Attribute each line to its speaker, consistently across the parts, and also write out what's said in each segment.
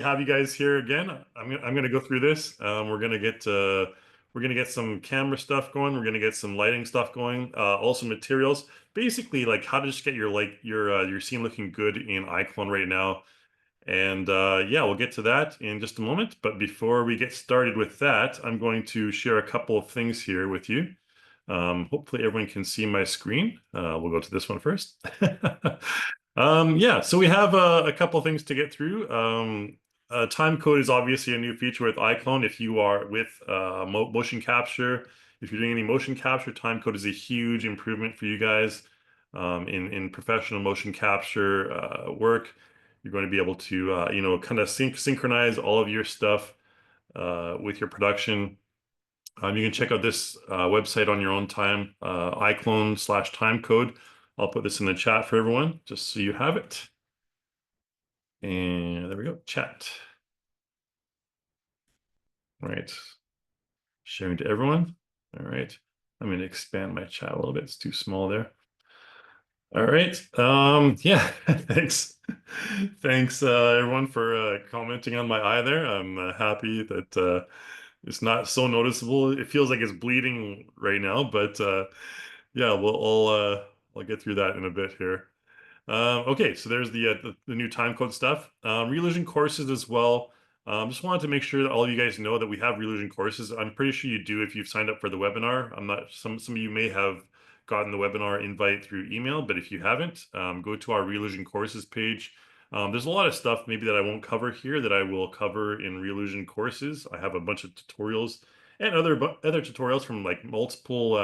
Speaker 1: have you guys here again. I'm gonna go through this. We're gonna get some camera stuff going. We're gonna get some lighting stuff going. Also materials. Basically, like how to just get your scene looking good in iClone right now. And yeah, we'll get to that in just a moment. But before we get started with that, I'm going to share a couple of things here with you. Hopefully everyone can see my screen. We'll go to this one first. Yeah, so we have a couple things to get through. Time code is obviously a new feature with iClone. If you are with motion capture, if you're doing any motion capture, time code is a huge improvement for you guys in professional motion capture work. You're going to be able to, kind of synchronize all of your stuff with your production. You can check out this website on your own time, iClone/timecode. I'll put this in the chat for everyone, just so you have it. And there we go, chat. All right, sharing to everyone. All right, I'm going to expand my chat a little bit. It's too small there. All right. Yeah, thanks. Thanks, everyone, for commenting on my eye there. I'm happy that it's not so noticeable. It feels like it's bleeding right now, but yeah, I'll get through that in a bit here. Okay, so there's the new time code stuff. Reillusion courses as well. Just wanted to make sure that all of you guys know that we have Reillusion courses. I'm pretty sure you do if you've signed up for the webinar. I'm not, some of you may have gotten the webinar invite through email, but if you haven't, go to our Reillusion courses page. There's a lot of stuff maybe that I won't cover here that I will cover in Reillusion courses. I have a bunch of tutorials and other tutorials from like multiple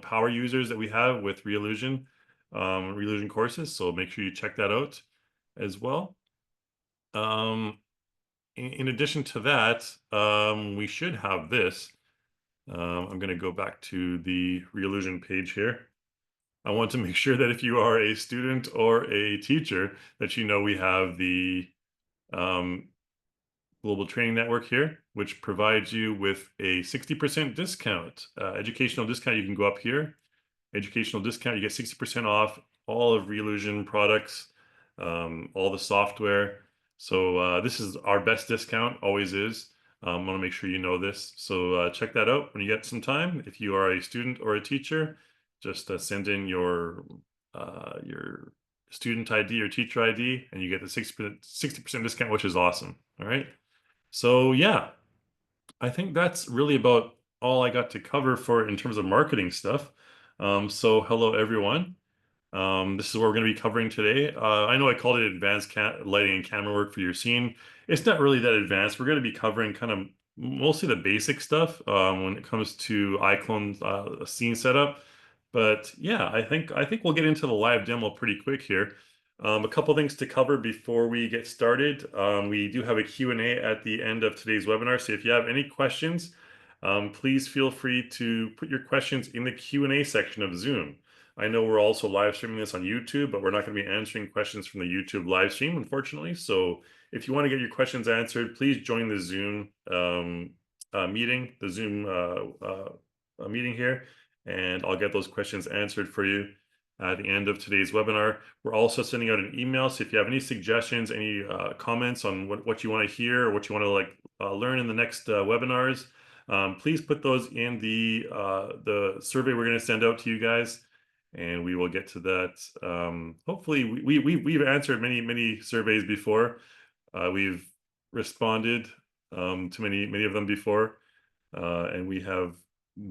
Speaker 1: power users that we have with Reillusion courses, so make sure you check that out as well. In addition to that, we should have this. I'm going to go back to the Reillusion page here. I want to make sure that if you are a student or a teacher, that you know we have the Global Training Network here, which provides you with a 60% discount, educational discount. You can go up here, educational discount. You get 60% off all of Reillusion products, all the software. So this is our best discount, always is. I want to make sure you know this. So check that out when you get some time. If you are a student or a teacher, just send in your student ID or teacher ID, and you get the 60% discount, which is awesome. All right. So yeah, I think that's really about all I got to cover for in terms of marketing stuff. So hello everyone. This is what we're going to be covering today. I know I called it advanced lighting and camera work for your scene. It's not really that advanced. We're going to be covering kind of mostly the basic stuff when it comes to iClone scene setup. But yeah, I think we'll get into the live demo pretty quick here. A couple things to cover before we get started. We do have a Q&A at the end of today's webinar. So if you have any questions, please feel free to put your questions in the Q&A section of Zoom. I know we're also live streaming this on YouTube, but we're not going to be answering questions from the YouTube live stream, unfortunately. So if you want to get your questions answered, please join the Zoom meeting, the Zoom meeting here, and I'll get those questions answered for you at the end of today's webinar. We're also sending out an email, so if you have any suggestions, any comments on what you want to hear or what you want to learn in the next webinars, please put those in the survey we're going to send out to you guys, and we will get to that. Hopefully, we've answered many surveys before. We've responded to many of them before, and we have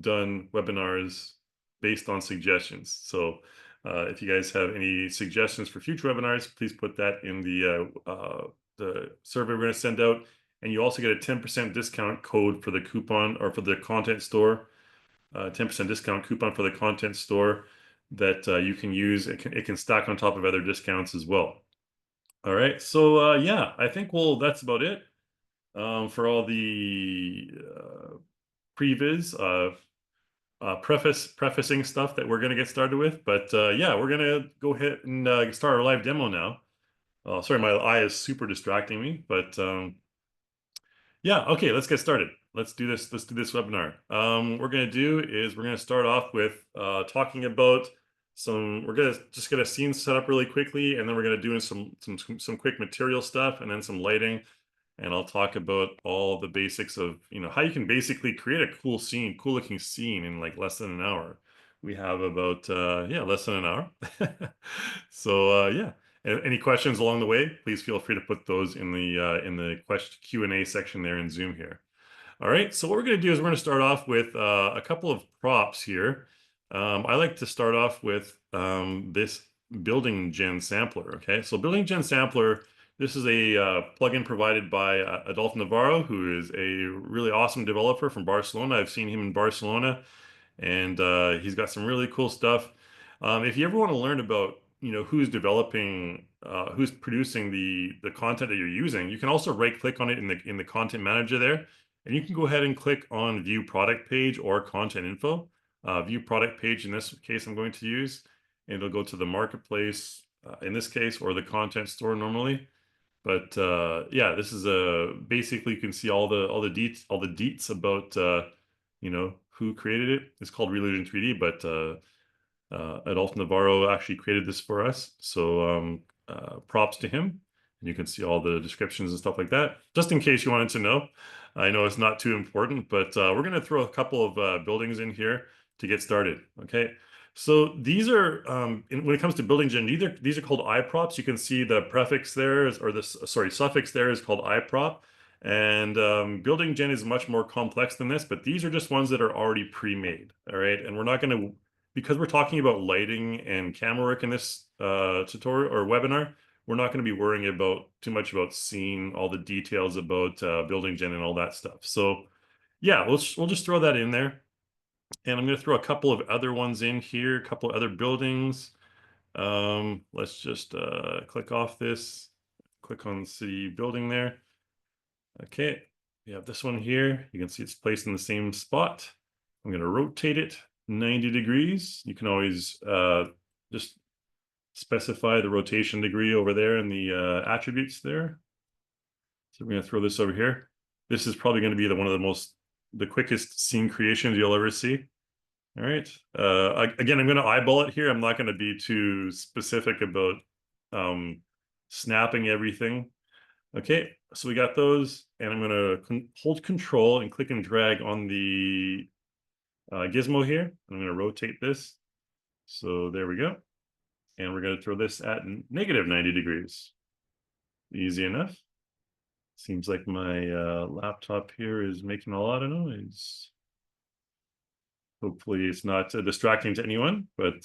Speaker 1: done webinars based on suggestions. So if you guys have any suggestions for future webinars, please put that in the survey we're going to send out. And you also get a 10% discount code for the coupon or for the content store, 10% discount coupon for the content store that you can use. It can stack on top of other discounts as well. All right, so yeah, I think that's about it for all the previs, prefacing stuff that we're going to get started with. But yeah, we're going to go ahead and start our live demo now. Sorry, my eye is super distracting me, but yeah, okay, let's get started. Let's do this webinar. What we're going to do is we're going to start off with talking about we're going to just get a scene set up really quickly, and then we're going to do some quick material stuff and then some lighting. and I'll talk about all the basics of, how you can basically create a cool scene, cool looking scene in like less than an hour. We have about, yeah, less than an hour. So, yeah. Any questions along the way, please feel free to put those in the question Q&A section there in Zoom here. All right, so what we're going to do is we're going to start off with a couple of props here. I like to start off with this building gen sampler. Okay, so building gen sampler, this is a plugin provided by Adolfo Navarro, who is a really awesome developer from Barcelona. I've seen him in Barcelona, and he's got some really cool stuff. If you ever want to learn about, who's developing, who's producing the content that you're using, you can also right-click on it in the content manager there, and you can go ahead and click on View Product Page or Content Info. View Product Page in this case I'm going to use, and it'll go to the marketplace in this case, or the content store normally. But yeah, this is basically you can see all the deets about who created it. It's called Relution 3D, but Adolfo Navarro actually created this for us. So props to him. And you can see all the descriptions and stuff like that, just in case you wanted to know. I know it's not too important, but we're going to throw a couple of buildings in here to get started. Okay. So these are, when it comes to building gen, these are called iProps. You can see the prefix there is, or the, sorry, suffix there is called iProp. And building gen is much more complex than this, but these are just ones that are already pre-made. All right. And we're not going to, because we're talking about lighting and camera work in this tutorial or webinar, we're not going to be worrying about too much about seeing all the details about building gen and all that stuff. So yeah, we'll just throw that in there. And I'm going to throw a couple of other ones in here, a couple of other buildings. Let's just click off this, click on the building there. Okay, we have this one here. You can see it's placed in the same spot. I'm going to rotate it 90 degrees. You can always just specify the rotation degree over there in the attributes there. So we're going to throw this over here. This is probably going to be one of the quickest scene creations you'll ever see. All right. Again, I'm going to eyeball it here. I'm not going to be too specific about snapping everything. Okay, so we got those, and I'm going to hold Control and click and drag on the gizmo here. I'm going to rotate this. So there we go. And we're going to throw this at negative 90 degrees. Easy enough. Seems like my laptop here is making a lot of noise. Hopefully it's not distracting to anyone, but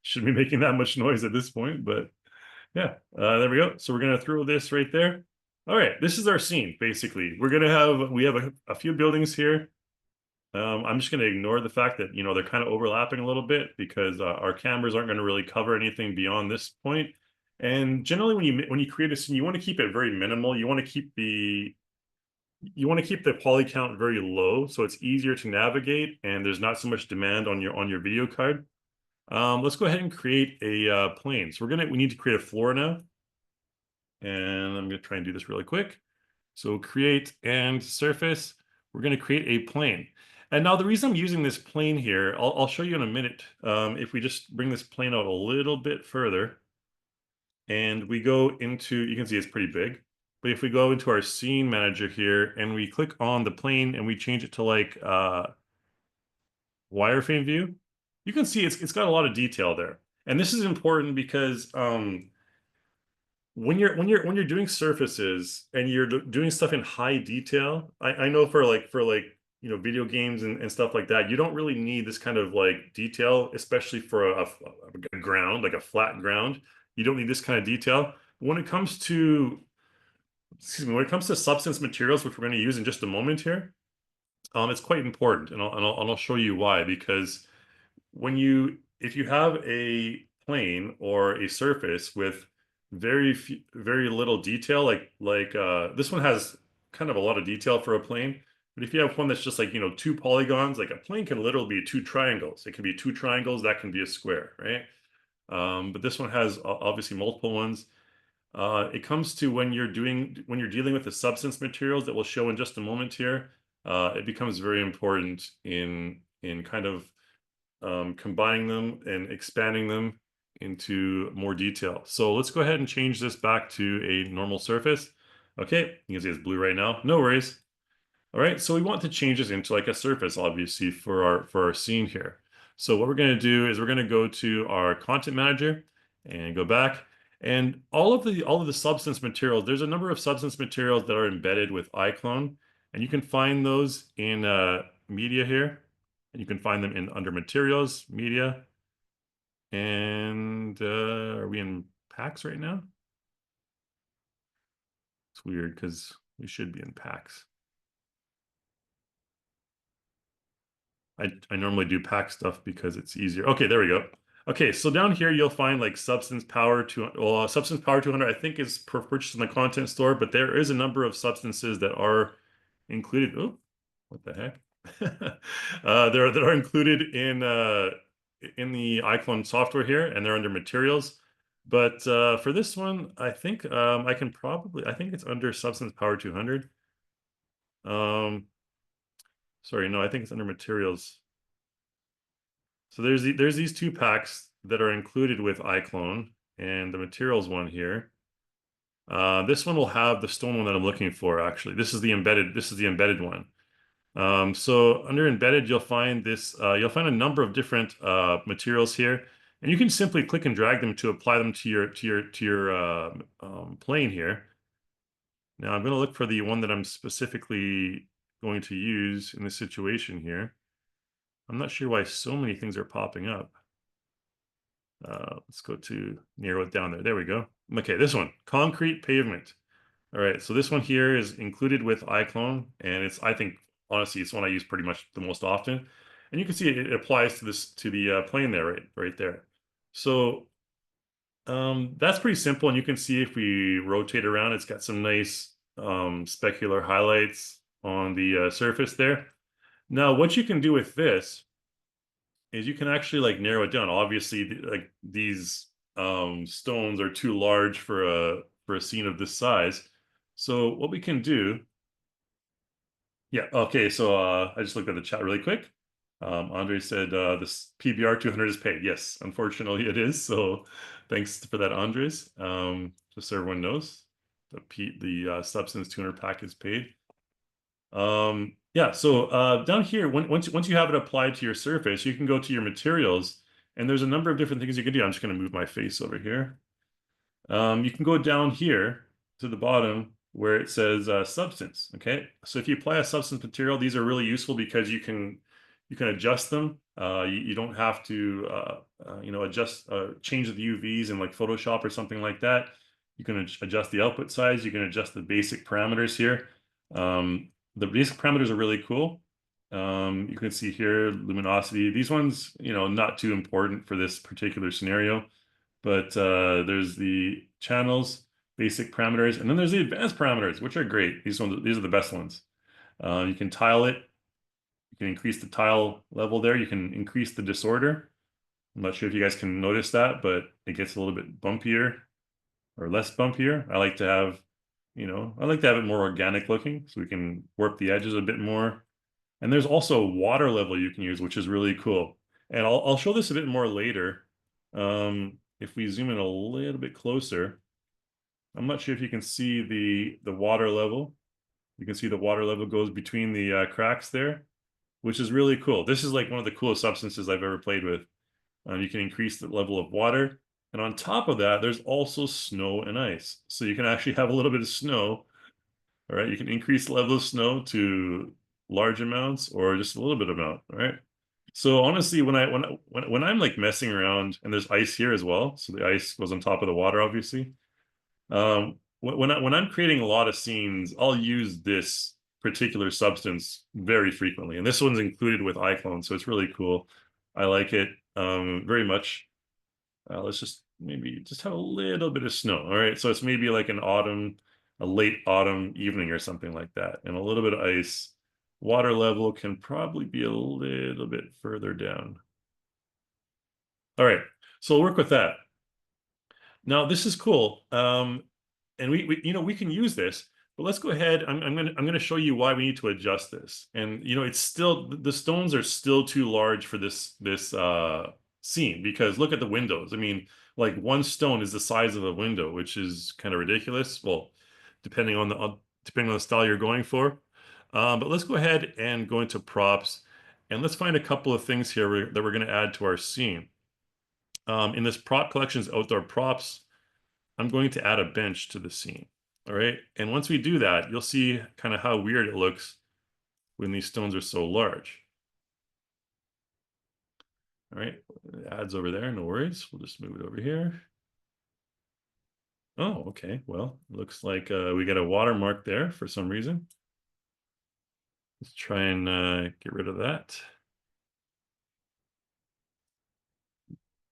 Speaker 1: shouldn't be making that much noise at this point. But yeah, there we go. So we're going to throw this right there. All right, this is our scene, basically. We have a few buildings here. I'm just going to ignore the fact that, they're kind of overlapping a little bit because our cameras aren't going to really cover anything beyond this point. And generally when you create a scene, you want to keep it very minimal. You want to keep the poly count very low so it's easier to navigate and there's not so much demand on your video card. Let's go ahead and create a plane. So we need to create a floor now. And I'm going to try and do this really quick. So create and surface. We're going to create a plane. And now the reason I'm using this plane here, I'll show you in a minute. If we just bring this plane out a little bit further and we go into, you can see it's pretty big. But if we go into our scene manager here and we click on the plane and we change it to like wireframe view, you can see it's got a lot of detail there. And this is important because when you're doing surfaces and you're doing stuff in high detail, I know for video games and stuff like that, you don't really need this kind of like detail, especially for a ground, like a flat ground. You don't need this kind of detail. When it comes to substance materials, which we're going to use in just a moment here, it's quite important, and I'll show you why. Because if you have a plane or a surface with very little detail, like this one has kind of a lot of detail for a plane. But if you have one that's just like, two polygons, like a plane can literally be two triangles. It can be two triangles, that can be a square, right? But this one has obviously multiple ones. It comes to when you're dealing with the substance materials that we'll show in just a moment here, it becomes very important in kind of combining them and expanding them into more detail. So let's go ahead and change this back to a normal surface. Okay, you can see it's blue right now. No worries. All right, so we want to change this into like a surface, obviously, for our scene here. So what we're going to do is we're going to go to our content manager and go back, and all of the substance materials. There's a number of substance materials that are embedded with iClone, and you can find those in media here, and you can find them in under materials, media, and are we in packs right now? It's weird because we should be in packs. I normally do pack stuff because it's easier. Okay, there we go. Okay, so down here you'll find like substance power 200 I think is purchased in the content store, but there is a number of substances that are included. Oh, what the heck? There that are included in the iClone software here, and they're under materials. But for this one, I think I think it's under substance power 200. Um, sorry, no, I think it's under materials. So there's these two packs that are included with iClone and the materials one here. This one will have the stone one that I'm looking for, actually. This is the embedded one. So under embedded, you'll find a number of different materials here, and you can simply click and drag them to apply them to your plane here. Now I'm going to look for the one that I'm specifically going to use in this situation here. I'm not sure why so many things are popping up. Let's go to narrow it down there. There we go. Okay, this one, concrete pavement. All right, so this one here is included with iClone, and I think, honestly, it's one I use pretty much the most often. And you can see it applies to the plane there, right there. So that's pretty simple, and you can see if we rotate around, it's got some nice specular highlights on the surface there. Now, what you can do with this is you can actually like narrow it down. Obviously, like these stones are too large for a scene of this size. So what we can do, yeah, okay. So I just looked at the chat really quick. Andre said this PBR 200 is paid. Yes, unfortunately it is. So thanks for that, Andres. Just so everyone knows, the Substance 200 pack is paid. Yeah, so down here, once you have it applied to your surface, you can go to your materials, and there's a number of different things you can do. I'm just going to move my face over here. You can go down here to the bottom where it says substance. Okay, so if you apply a substance material, these are really useful because you can adjust them. You don't have to change the UVs in like Photoshop or something like that. You can adjust the output size. You can adjust the basic parameters here. The basic parameters are really cool. You can see here luminosity. These ones, not too important for this particular scenario, but there's the channels, basic parameters, and then there's the advanced parameters, which are great. These are the best ones. You can tile it. You can increase the tile level there. You can increase the disorder. I'm not sure if you guys can notice that, but it gets a little bit bumpier or less bumpier. I like to have it more organic looking, so we can warp the edges a bit more. And there's also water level you can use, which is really cool. And I'll show this a bit more later. If we zoom in a little bit closer, I'm not sure if you can see the water level. You can see the water level goes between the cracks there, which is really cool. This is like one of the coolest substances I've ever played with. You can increase the level of water. And on top of that, there's also snow and ice. So you can actually have a little bit of snow. All right, you can increase the level of snow to large amounts or just a little bit amount. All right. So honestly, when I'm like messing around, and there's ice here as well, so the ice goes on top of the water, obviously. When I'm creating a lot of scenes, I'll use this particular substance very frequently, and this one's included with iClone, so it's really cool. I like it very much. Let's just maybe just have a little bit of snow. All right, so it's maybe like a late autumn evening or something like that, and a little bit of ice. Water level can probably be a little bit further down. All right, so we'll work with that. Now this is cool, and we can use this. But let's go ahead. I'm gonna show you why we need to adjust this. And it's still the stones are still too large for this scene, because look at the windows. I mean, like one stone is the size of a window, which is kind of ridiculous. Well, depending on the style you're going for. But let's go ahead and go into props, and let's find a couple of things here that we're going to add to our scene. In this prop collections outdoor props, I'm going to add a bench to the scene. All right. And once we do that, you'll see kind of how weird it looks when these stones are so large. All right. It adds over there. No worries. We'll just move it over here. Oh, okay. Well, looks like we got a watermark there for some reason. Let's try and get rid of that.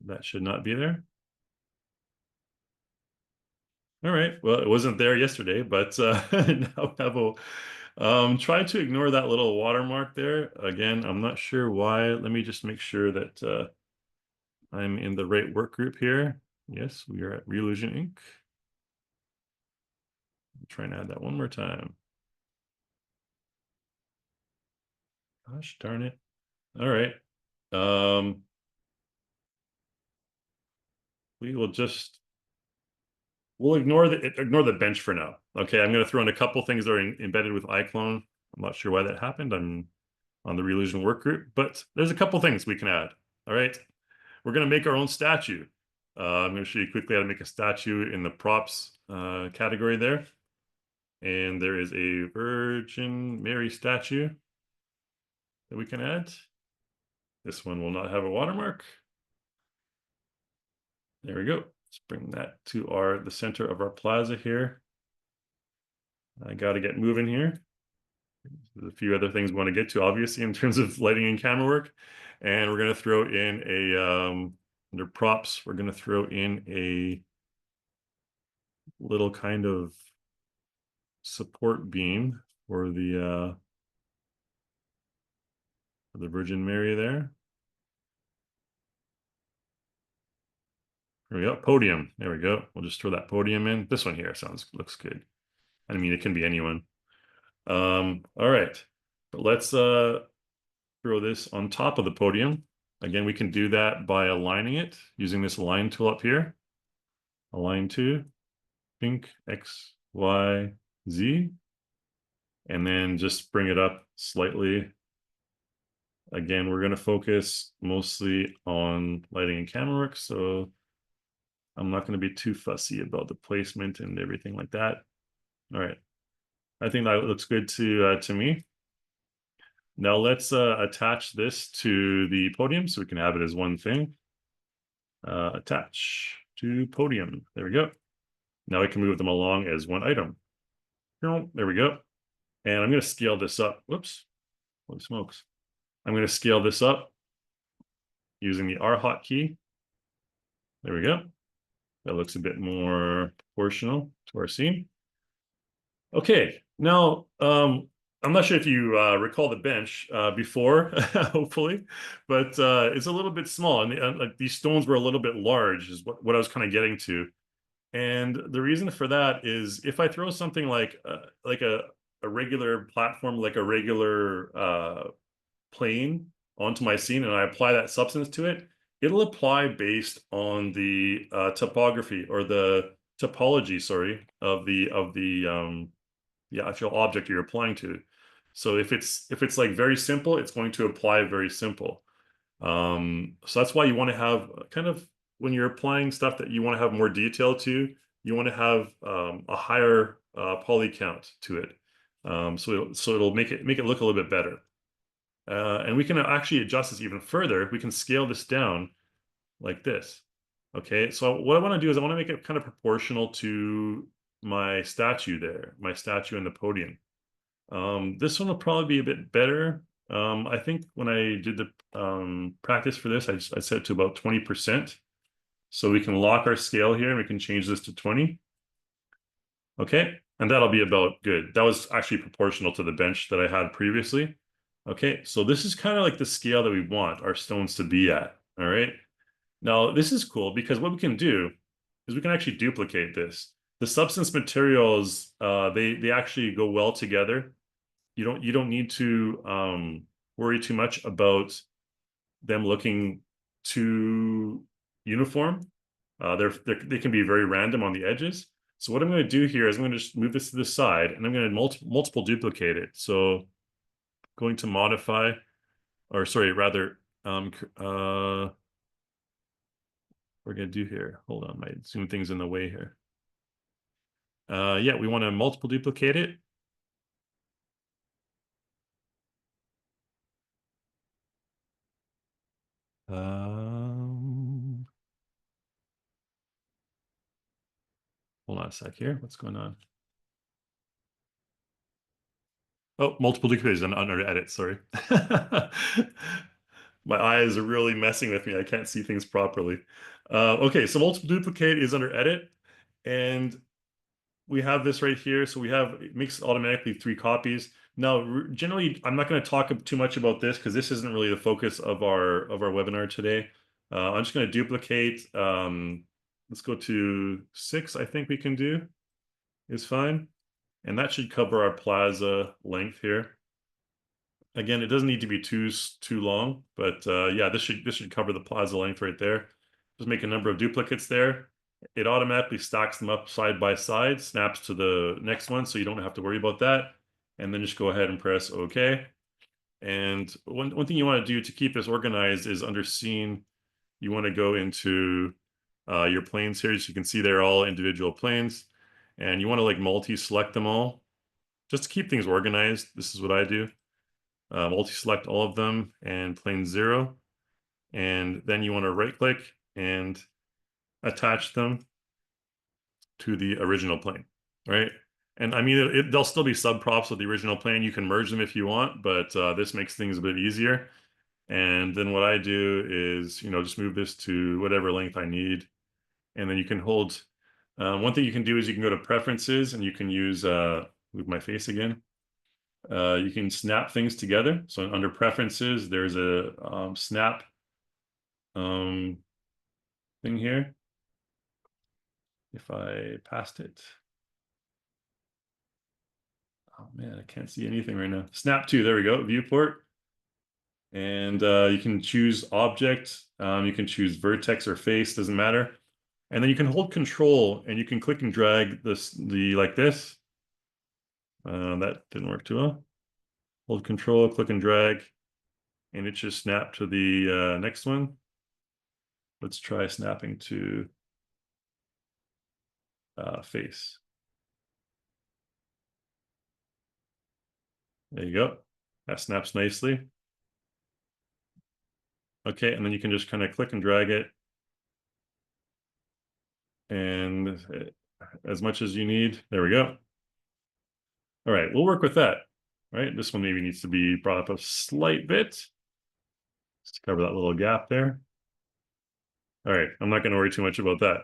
Speaker 1: That should not be there. All right. Well, it wasn't there yesterday, but now have a try to ignore that little watermark there. Again, I'm not sure why. Let me just make sure that I'm in the right work group here. Yes, we are at Reillusion Inc. Try and add that one more time. Gosh darn it. All right. We will just we'll ignore the bench for now. Okay, I'm going to throw in a couple things that are embedded with iClone. I'm not sure why that happened. I'm on the Reillusion work group, but there's a couple things we can add. All right, we're going to make our own statue. I'm going to show you quickly how to make a statue in the props category there. And there is a Virgin Mary statue that we can add. This one will not have a watermark. There we go. Let's bring that to the center of our plaza here. I got to get moving here. There's a few other things we want to get to, obviously, in terms of lighting and camera work. And we're going to throw in a, under props, we're going to throw in a little kind of support beam for the Virgin Mary there. There we go. Podium. There we go. We'll just throw that podium in. This one here looks good. I mean, it can be anyone. All right. But let's throw this on top of the podium. Again, we can do that by aligning it using this align tool up here. Align to pink, X, Y, Z. And then just bring it up slightly. Again, we're going to focus mostly on lighting and camera work, so I'm not going to be too fussy about the placement and everything like that. All right. I think that looks good to me. Now let's attach this to the podium so we can have it as one thing. Attach to podium. There we go. Now we can move them along as one item. There we go. And I'm going to scale this up. Whoops. Holy smokes. I'm going to scale this up using the R hotkey. There we go. That looks a bit more proportional to our scene. Okay, now I'm not sure if you recall the bench before, hopefully, but it's a little bit small, and like these stones were a little bit large, is what I was kind of getting to. And the reason for that is if I throw something like a regular platform, like a regular plane onto my scene, and I apply that substance to it, it'll apply based on the topography or the topology, sorry, of the actual object you're applying to. So if it's like very simple, it's going to apply very simple. So that's why you want to have kind of, when you're applying stuff that you want to have more detail to, you want to have a higher poly count to it. So it'll make it look a little bit better. And we can actually adjust this even further. We can scale this down like this. Okay, so what I want to do is I want to make it kind of proportional to my statue there, my statue in the podium. This one will probably be a bit better. I think when I did the practice for this, I set it to about 20%. So we can lock our scale here and we can change this to 20. Okay, and that'll be about good. That was actually proportional to the bench that I had previously. Okay, so this is kind of like the scale that we want our stones to be at. All right. Now this is cool because what we can do is we can actually duplicate this. The substance materials, they actually go well together. You don't need to worry too much about them looking too uniform. They can be very random on the edges. So what I'm going to do here is I'm going to just move this to the side, and I'm going to multiple duplicate it. So going to modify, or sorry, rather, we're going to do here. Hold on, my zoom thing's in the way here. Yeah, we want to multiple duplicate it. Hold on a sec here. What's going on? Oh, multiple degrees under edit, sorry. My eyes are really messing with me. I can't see things properly. Okay, so multiple duplicate is under edit, and we have this right here. So we have, it makes automatically 3 copies. Now, generally, I'm not going to talk too much about this because this isn't really the focus of our webinar today. I'm just going to duplicate. Let's go to 6, I think we can do is fine. And that should cover our plaza length here. Again, it doesn't need to be too long, but yeah, this should cover the plaza length right there. Just make a number of duplicates there. It automatically stacks them up side by side, snaps to the next one, so you don't have to worry about that. And then just go ahead and press OK. And one thing you want to do to keep this organized is under Scene, you want to go into your planes here, so you can see they're all individual planes. And you want to like multi-select them all just to keep things organized. This is what I do. Multi-select all of them and plane 0. And then you want to right-click and attach them to the original plane, right? And I mean, they'll still be subprops of the original plane. You can merge them if you want, but this makes things a bit easier. And then what I do is, just move this to whatever length I need. And then you can hold, one thing you can do is you can go to preferences and you can use, move my face again. You can snap things together. So under preferences, there's a snap thing here. If I passed it. Oh man, I can't see anything right now. Snap to, there we go, viewport. And you can choose object. You can choose vertex or face, doesn't matter. And then you can hold control and you can click and drag like this. That didn't work too well. Hold control, click and drag, and it should snap to the next one. Let's try snapping to face. There you go. That snaps nicely. Okay, and then you can just kind of click and drag it. And as much as you need. There we go. All right, we'll work with that. All right, this one maybe needs to be brought up a slight bit. Just to cover that little gap there. All right, I'm not going to worry too much about that.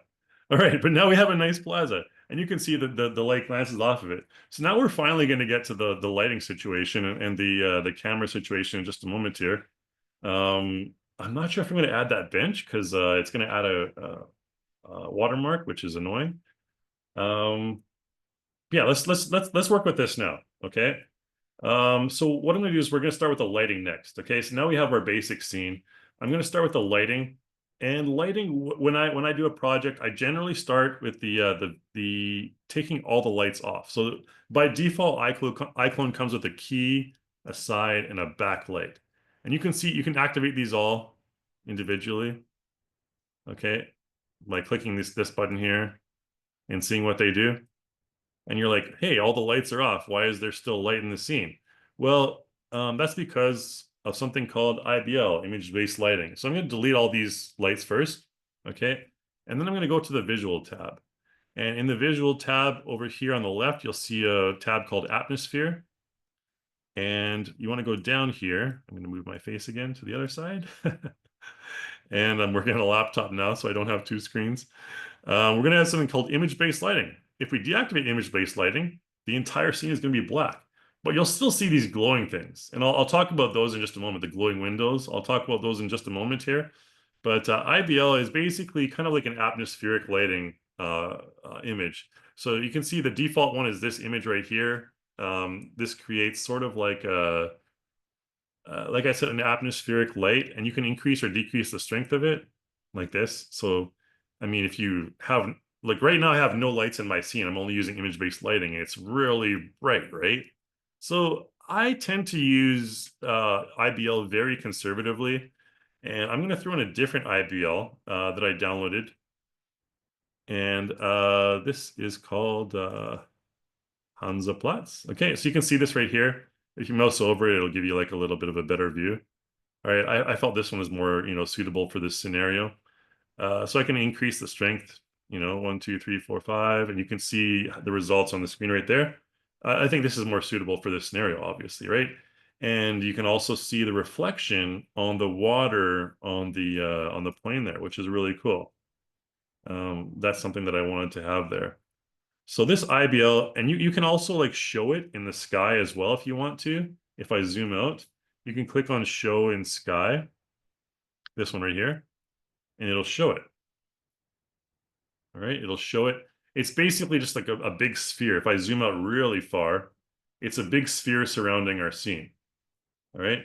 Speaker 1: All right, but now we have a nice plaza, and you can see that the light glances off of it. So now we're finally going to get to the lighting situation and the camera situation in just a moment here. I'm not sure if I'm going to add that bench because it's going to add a watermark, which is annoying. Yeah, let's work with this now. Okay. So what I'm going to do is we're going to start with the lighting next. Okay, so now we have our basic scene. I'm going to start with the lighting. And lighting, when I do a project, I generally start with the taking all the lights off. So by default, iClone comes with a key, a side, and a backlight. And you can see you can activate these all individually. Okay, by clicking this button here and seeing what they do. And you're like, hey, all the lights are off. Why is there still light in the scene? Well, that's because of something called IBL, image-based lighting. So I'm going to delete all these lights first, okay? And then I'm going to go to the visual tab. And in the visual tab over here on the left, you'll see a tab called atmosphere. And you want to go down here. I'm going to move my face again to the other side. And I'm working on a laptop now, so I don't have 2 screens. We're going to have something called image-based lighting. If we deactivate image-based lighting, the entire scene is going to be black. But you'll still see these glowing things. And I'll talk about those in just a moment, the glowing windows. I'll talk about those in just a moment here. But IBL is basically kind of like an atmospheric lighting image. So you can see the default one is this image right here. This creates sort of like I said, an atmospheric light, and you can increase or decrease the strength of it like this. So, I mean, if you have like right now I have no lights in my scene. I'm only using image-based lighting. It's really bright, right? So I tend to use IBL very conservatively, and I'm going to throw in a different IBL that I downloaded, and this is called Hansaplatz. Okay, so you can see this right here. If you mouse over it, it'll give you like a little bit of a better view. All right, I felt this one was more, suitable for this scenario. So I can increase the strength, 1, 2, 3, 4, 5, and you can see the results on the screen right there. I think this is more suitable for this scenario, obviously, right? And you can also see the reflection on the water on the plane there, which is really cool. That's something that I wanted to have there. So this IBL, and you can also like show it in the sky as well if you want to. If I zoom out, you can click on show in sky, this one right here, and it'll show it. All right, it'll show it. It's basically just like a big sphere. If I zoom out really far, it's a big sphere surrounding our scene. All right.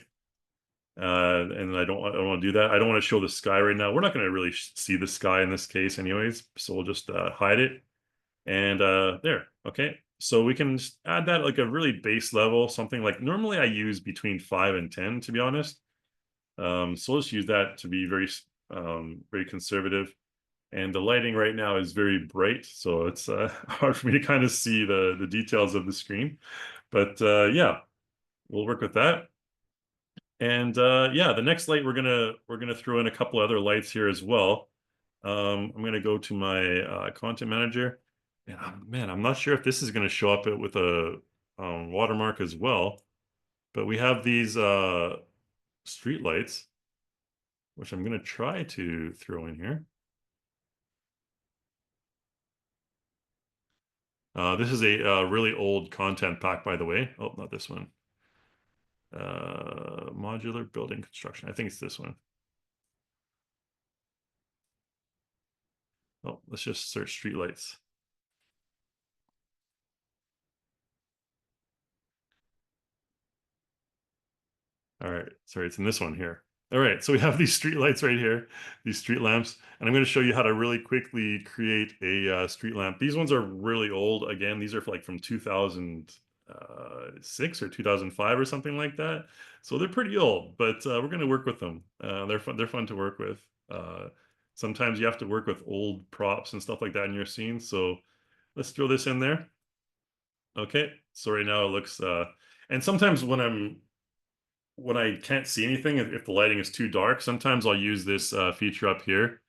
Speaker 1: And I don't want to do that. I don't want to show the sky right now. We're not going to really see the sky in this case anyways. So we'll just hide it. And there. Okay. So we can just add that like a really base level, something like normally I use between 5 and 10, to be honest. So let's use that to be very conservative. And the lighting right now is very bright, so it's hard for me to kind of see the details of the screen. But yeah, we'll work with that. And yeah, the next light we're gonna throw in a couple other lights here as well. I'm gonna go to my content manager, and man, I'm not sure if this is gonna show up with a watermark as well. But we have these street lights, which I'm gonna try to throw in here. This is a really old content pack, by the way. Oh, not this one. Modular building construction. I think it's this one. Oh, let's just search streetlights. All right, sorry, it's in this one here. All right, so we have these street lights right here, these street lamps, and I'm going to show you how to really quickly create a street lamp. These ones are really old. Again, these are like from 2006 or 2005 or something like that. So they're pretty old, but we're going to work with them. They're fun. They're fun to work with. Uh, Sometimes you have to work with old props and stuff like that in your scene. So let's throw this in there. Okay, so right now it looks, and sometimes when I can't see anything, if the lighting is too dark, sometimes I'll use this feature up here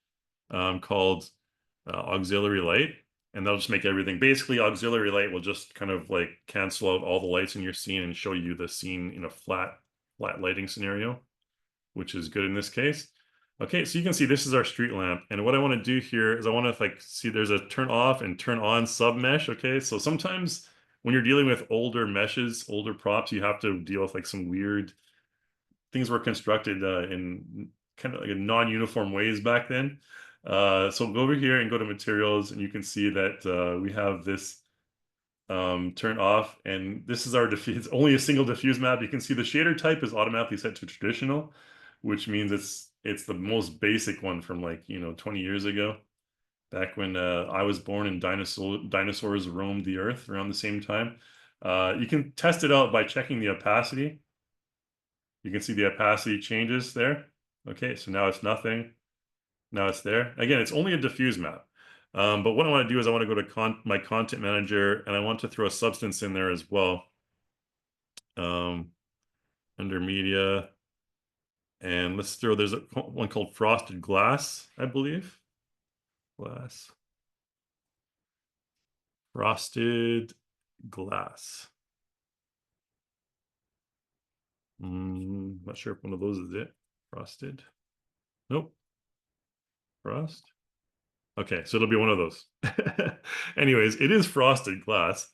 Speaker 1: called auxiliary light, and that'll just make everything. Basically, auxiliary light will just kind of like cancel out all the lights in your scene and show you the scene in a flat lighting scenario, which is good in this case. Okay, so you can see this is our street lamp, and what I want to do here is I want to like see there's a turn off and turn on sub mesh. Okay, so sometimes when you're dealing with older meshes, older props, you have to deal with like some weird things were constructed in kind of like a non-uniform ways back then. So go over here and go to materials, and you can see that we have this turned off, and this is our diffuse. It's only a single diffuse map. You can see the shader type is automatically set to traditional, which means it's the most basic one from like 20 years ago, back when I was born and dinosaurs roamed the earth around the same time. You can test it out by checking the opacity. You can see the opacity changes there. Okay, so now it's nothing. Now it's there. Again, it's only a diffuse map. But what I want to do is I want to go to my content manager, and I want to throw a substance in there as well. Um, Under media. And there's one called frosted glass, I believe. Glass. Frosted glass. Not sure if one of those is it. Frosted. Nope. Frost. Okay, so it'll be one of those. Anyways, it is frosted glass.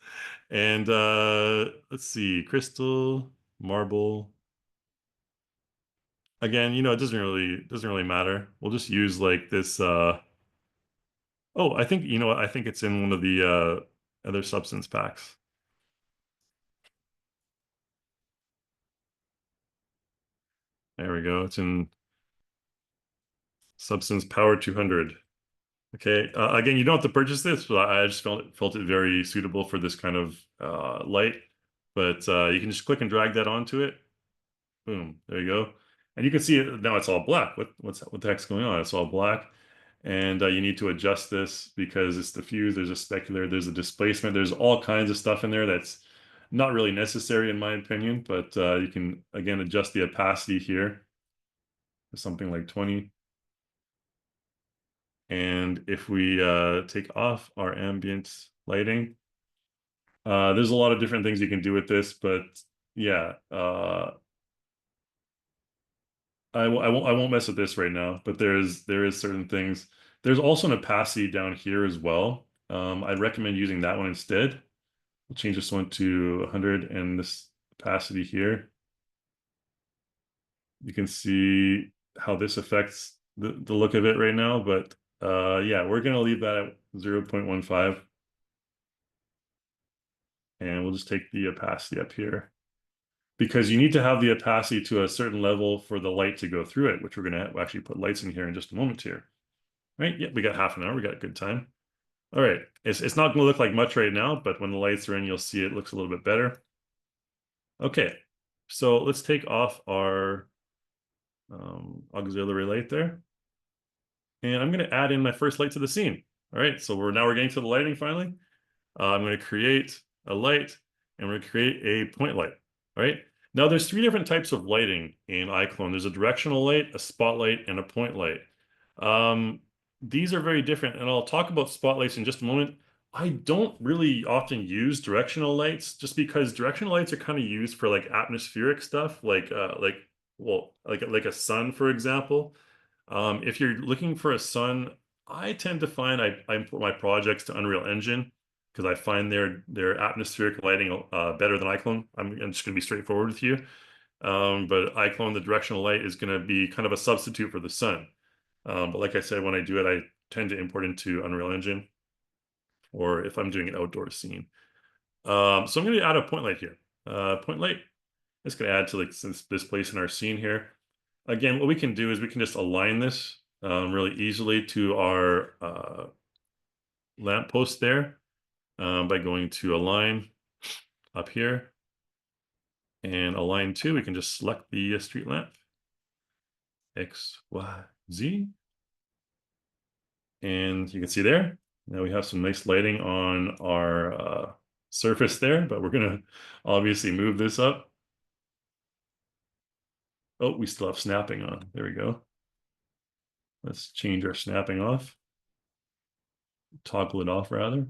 Speaker 1: And let's see, crystal, marble. Again, it doesn't really matter. We'll just use like this oh, I think what? I think it's in one of the other substance packs. There we go. It's in substance power 200. Okay. Again, you don't have to purchase this, but I just felt it very suitable for this kind of light. But you can just click and drag that onto it. Boom. There you go. And you can see it now. It's all black. What the heck's going on? It's all black. And you need to adjust this because it's diffused. There's a specular. There's a displacement. There's all kinds of stuff in there that's not really necessary in my opinion. But you can again adjust the opacity here to something like 20. And if we take off our ambient lighting, there's a lot of different things you can do with this, but yeah, I won't mess with this right now, but there is certain things. There's also an opacity down here as well. I'd recommend using that one instead. We'll change this one to 100 and this opacity here. You can see how this affects the look of it right now, but yeah, we're gonna leave that at 0.15. And we'll just take the opacity up here because you need to have the opacity to a certain level for the light to go through it, which we're going to actually put lights in here in just a moment here. Right? Yeah, we got half an hour. We got a good time. All right. It's not going to look like much right now, but when the lights are in, you'll see it looks a little bit better. Okay. So let's take off our auxiliary light there. And I'm going to add in my first light to the scene. All right. So we're getting to the lighting finally. I'm going to create a light and we're going to create a point light. All right. Now there's three different types of lighting in iClone. There's a directional light, a spotlight, and a point light. Um, these are very different, and I'll talk about spotlights in just a moment. I don't really often use directional lights just because directional lights are kind of used for like atmospheric stuff, like a sun, for example. If you're looking for a sun, I tend to find I import my projects to Unreal Engine because I find their atmospheric lighting better than iClone. I'm just going to be straightforward with you. But iClone, the directional light, is going to be kind of a substitute for the sun. But like I said, when I do it, I tend to import into Unreal Engine, or if I'm doing an outdoor scene. So I'm going to add a point light here. Point light. It's going to add to like this place in our scene here. Again, what we can do is we can just align this really easily to our lamppost there by going to Align up here. And Align to, we can just select the street lamp. X, Y, Z. And you can see there, now we have some nice lighting on our surface there, but we're going to obviously move this up. Oh, we still have snapping on. There we go. Let's change our snapping off. Toggle it off, rather.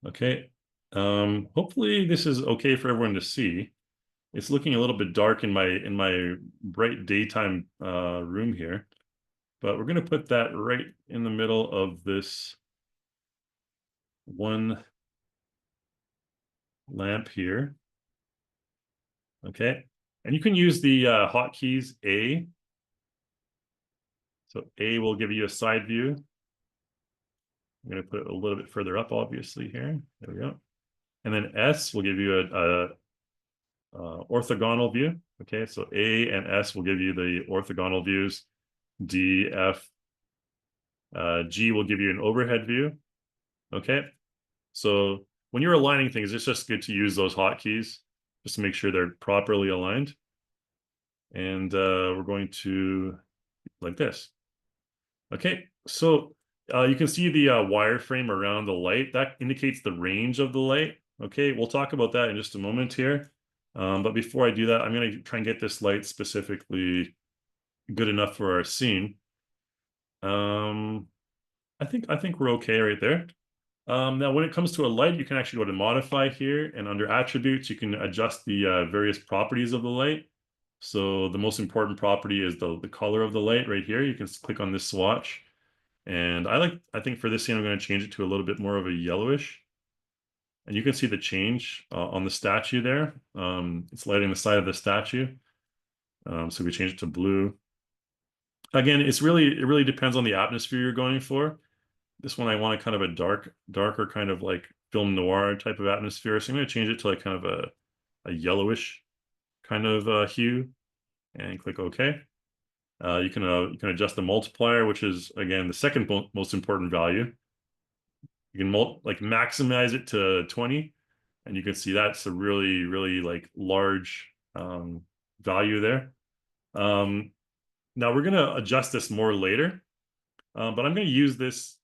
Speaker 1: Okay. Hopefully this is okay for everyone to see. It's looking a little bit dark in my bright daytime room here, but we're going to put that right in the middle of this one lamp here. Okay. And you can use the hotkeys A. So A will give you a side view. I'm going to put it a little bit further up, obviously, here. There we go. And then S will give you a orthogonal view. Okay, so A and S will give you the orthogonal views. D, F, G will give you an overhead view. Okay, so when you're aligning things, it's just good to use those hotkeys just to make sure they're properly aligned. And we're going to like this. Okay, so you can see the wireframe around the light. That indicates the range of the light. Okay, we'll talk about that in just a moment here. But before I do that, I'm going to try and get this light specifically good enough for our scene. I think we're okay right there. Now, when it comes to a light, you can actually go to Modify here, and under Attributes, you can adjust the various properties of the light. So the most important property is the color of the light right here. You can click on this swatch. And I think for this scene, I'm going to change it to a little bit more of a yellowish. And you can see the change on the statue there. It's lighting the side of the statue. So we change it to blue. Again, it really depends on the atmosphere you're going for. This one, I want a kind of a darker kind of like film noir type of atmosphere. So I'm going to change it to like kind of a yellowish kind of hue and click OK. You can adjust the multiplier, which is again the second most important value. You can like maximize it to 20, and you can see that's a really, really like large value there. Um, Now we're gonna adjust this more later, but I'm gonna use this.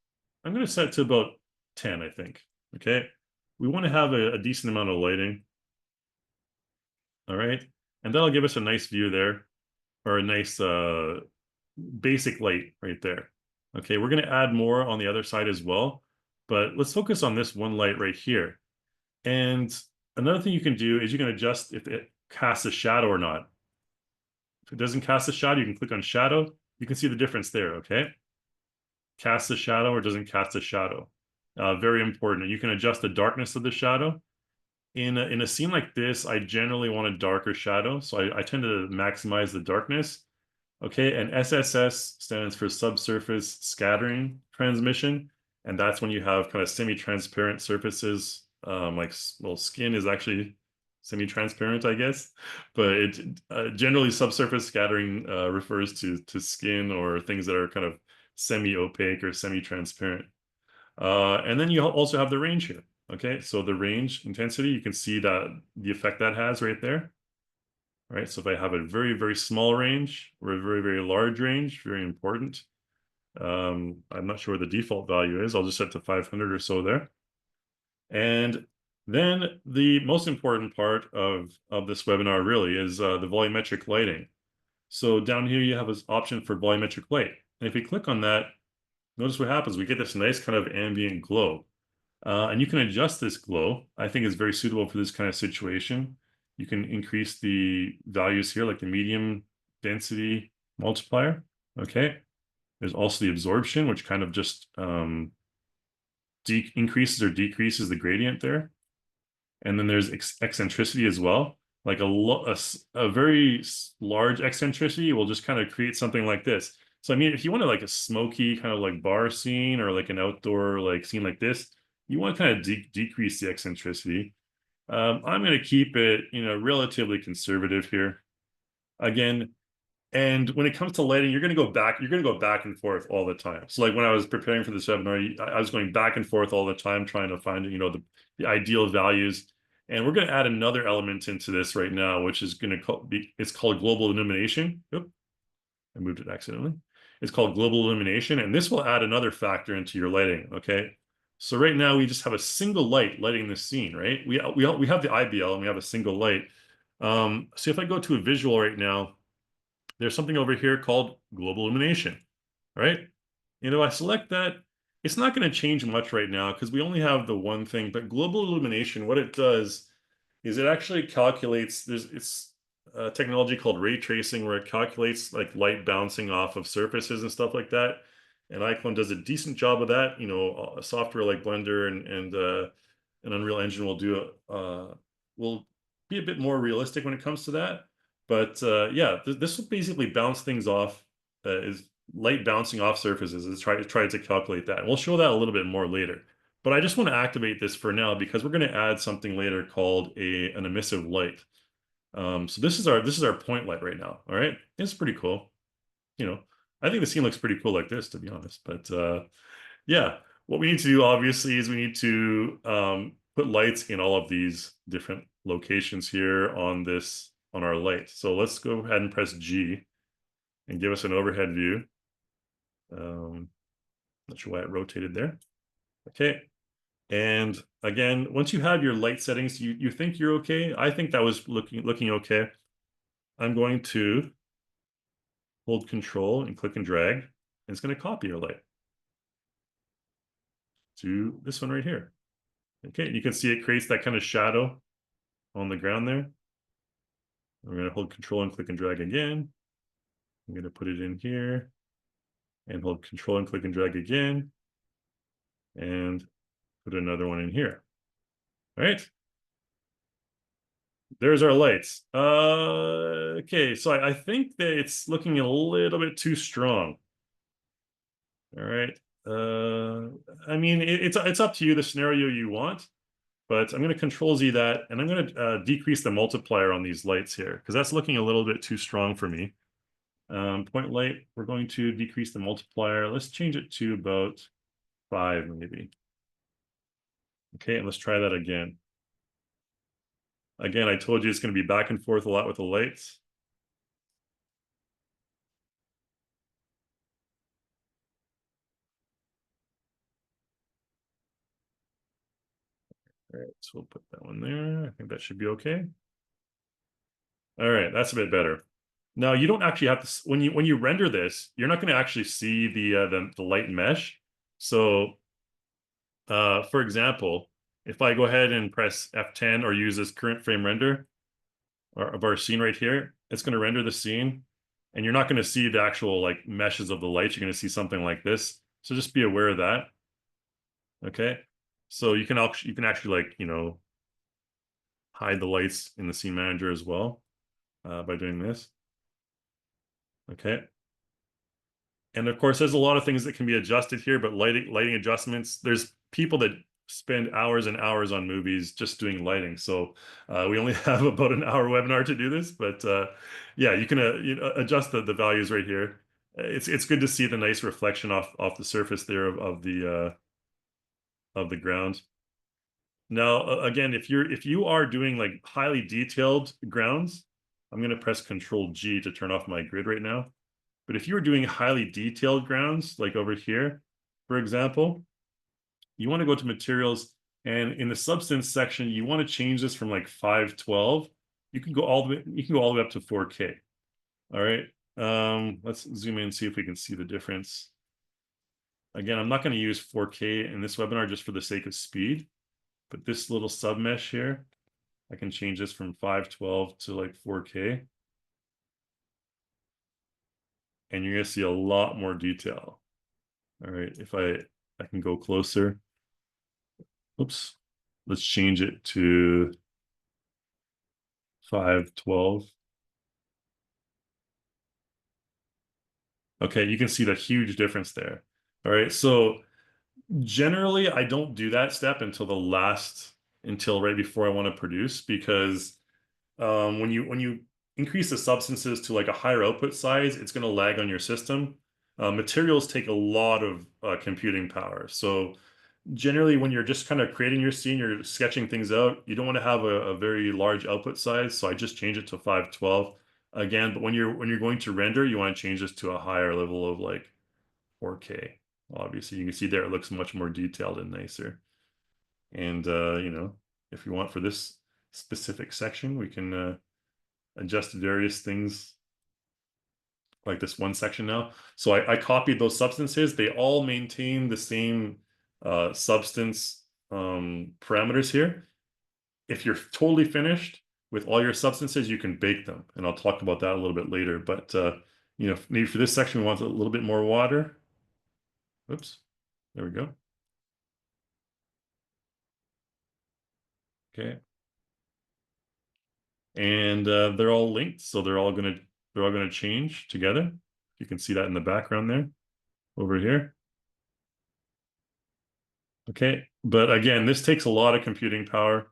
Speaker 1: I'm gonna set it to about 10, I think. Okay. We want to have a decent amount of lighting. All right. And that'll give us a nice view there, or a nice basic light right there. Okay, we're gonna add more on the other side as well, but let's focus on this one light right here. And another thing you can do is you can adjust if it casts a shadow or not. If it doesn't cast a shadow, you can click on shadow. You can see the difference there, okay? Casts a shadow or doesn't cast a shadow. Very important. You can adjust the darkness of the shadow. In a scene like this, I generally want a darker shadow, so I tend to maximize the darkness. Okay, and SSS stands for subsurface scattering transmission, and that's when you have kind of semi-transparent surfaces. Like, well, skin is actually semi-transparent, I guess, but it generally subsurface scattering refers to skin or things that are kind of semi-opaque or semi-transparent. And then you also have the range here. Okay, so the range intensity, you can see that the effect that has right there. All right, so if I have a very, very small range or a very, very large range, very important. I'm not sure what the default value is. I'll just set to 500 or so there. And then the most important part of this webinar really is the volumetric lighting. So down here you have this option for volumetric light. And if we click on that, notice what happens. We get this nice kind of ambient glow. And you can adjust this glow. I think it's very suitable for this kind of situation. You can increase the values here, like the medium density multiplier. Okay. There's also the absorption, which kind of just increases or decreases the gradient there. And then there's eccentricity as well. Like a very large eccentricity will just kind of create something like this. So I mean, if you want to like a smoky kind of like bar scene or like an outdoor like scene like this, you want to kind of decrease the eccentricity. I'm going to keep it, relatively conservative here. Again, and when it comes to lighting, you're going to go back and forth all the time. So like when I was preparing for this webinar, I was going back and forth all the time trying to find, the ideal values. And we're going to add another element into this right now, which is going to it's called global illumination. Oop, I moved it accidentally. It's called global illumination, and this will add another factor into your lighting, okay? So right now we just have a single light lighting this scene, right? We have the IBL and we have a single light. So if I go to a visual right now, there's something over here called global illumination, right? And if I select that, it's not going to change much right now because we only have the one thing, but global illumination, what it does is it actually calculates, it's a technology called ray tracing where it calculates like light bouncing off of surfaces and stuff like that. And iClone does a decent job of that. A software like Blender and an Unreal Engine will be a bit more realistic when it comes to that. But yeah, this will basically bounce things off, is light bouncing off surfaces. Is try to calculate that. And we'll show that a little bit more later. But I just want to activate this for now because we're going to add something later called an emissive light. So this is our point light right now. All right, it's pretty cool. I think the scene looks pretty cool like this, to be honest. But yeah, what we need to do obviously is we need to put lights in all of these different locations here on our light. So let's go ahead and press G and give us an overhead view. Not sure why it rotated there. Okay. And again, once you have your light settings, you think you're okay. I think that was looking okay. I'm going to hold Control and click and drag, and it's going to copy your light to this one right here. Okay, you can see it creates that kind of shadow on the ground there. We're going to hold Control and click and drag again. I'm going to put it in here and hold Control and click and drag again and put another one in here. All right. There's our lights. Okay, so I think that it's looking a little bit too strong. All right. I mean, it's up to you, the scenario you want, but I'm going to Control Z that, and I'm going to decrease the multiplier on these lights here because that's looking a little bit too strong for me. Point light, we're going to decrease the multiplier. Let's change it to about 5 maybe. Okay, and let's try that again. Again, I told you it's going to be back and forth a lot with the lights. All right, so we'll put that one there. I think that should be okay. All right, that's a bit better. Now you don't actually have to when you render this, you're not going to actually see the light mesh. So, for example, if I go ahead and press F10 or use this current frame render of our scene right here, it's going to render the scene, and you're not going to see the actual like meshes of the lights. You're going to see something like this. So just be aware of that. Okay. So you can actually like, hide the lights in the scene manager as well by doing this. Okay. And of course, there's a lot of things that can be adjusted here, but lighting adjustments, there's people that spend hours and hours on movies just doing lighting. So we only have about an hour webinar to do this, but yeah, you can adjust the values right here. It's good to see the nice reflection off the surface there of the ground. Now, again, if you are doing like highly detailed grounds, I'm going to press Control G to turn off my grid right now. But if you were doing highly detailed grounds, like over here, for example, you want to go to materials, and in the substance section, you want to change this from like 512. You can go all the way up to 4K. All right. Let's zoom in and see if we can see the difference. Again, I'm not going to use 4K in this webinar just for the sake of speed, but this little sub mesh here, I can change this from 512 to like 4K. And you're going to see a lot more detail. All right, if I can go closer. Oops. Let's change it to 512. Okay, you can see the huge difference there. All right, so generally I don't do that step until right before I want to produce, because when you increase the substances to like a higher output size, it's going to lag on your system. Materials take a lot of computing power. So generally, when you're just kind of creating your scene, you're sketching things out, you don't want to have a very large output size. So I just change it to 512 again. But when you're going to render, you want to change this to a higher level of like 4K. Obviously, you can see there it looks much more detailed and nicer. And if you want for this specific section, we can adjust various things like this one section now. So I copied those substances. They all maintain the same substance parameters here. If you're totally finished with all your substances, you can bake them. And I'll talk about that a little bit later. But, maybe for this section, we want a little bit more water. Oops, there we go. Okay. And they're all linked, so they're all gonna change together. You can see that in the background there, over here. Okay, but again, this takes a lot of computing power,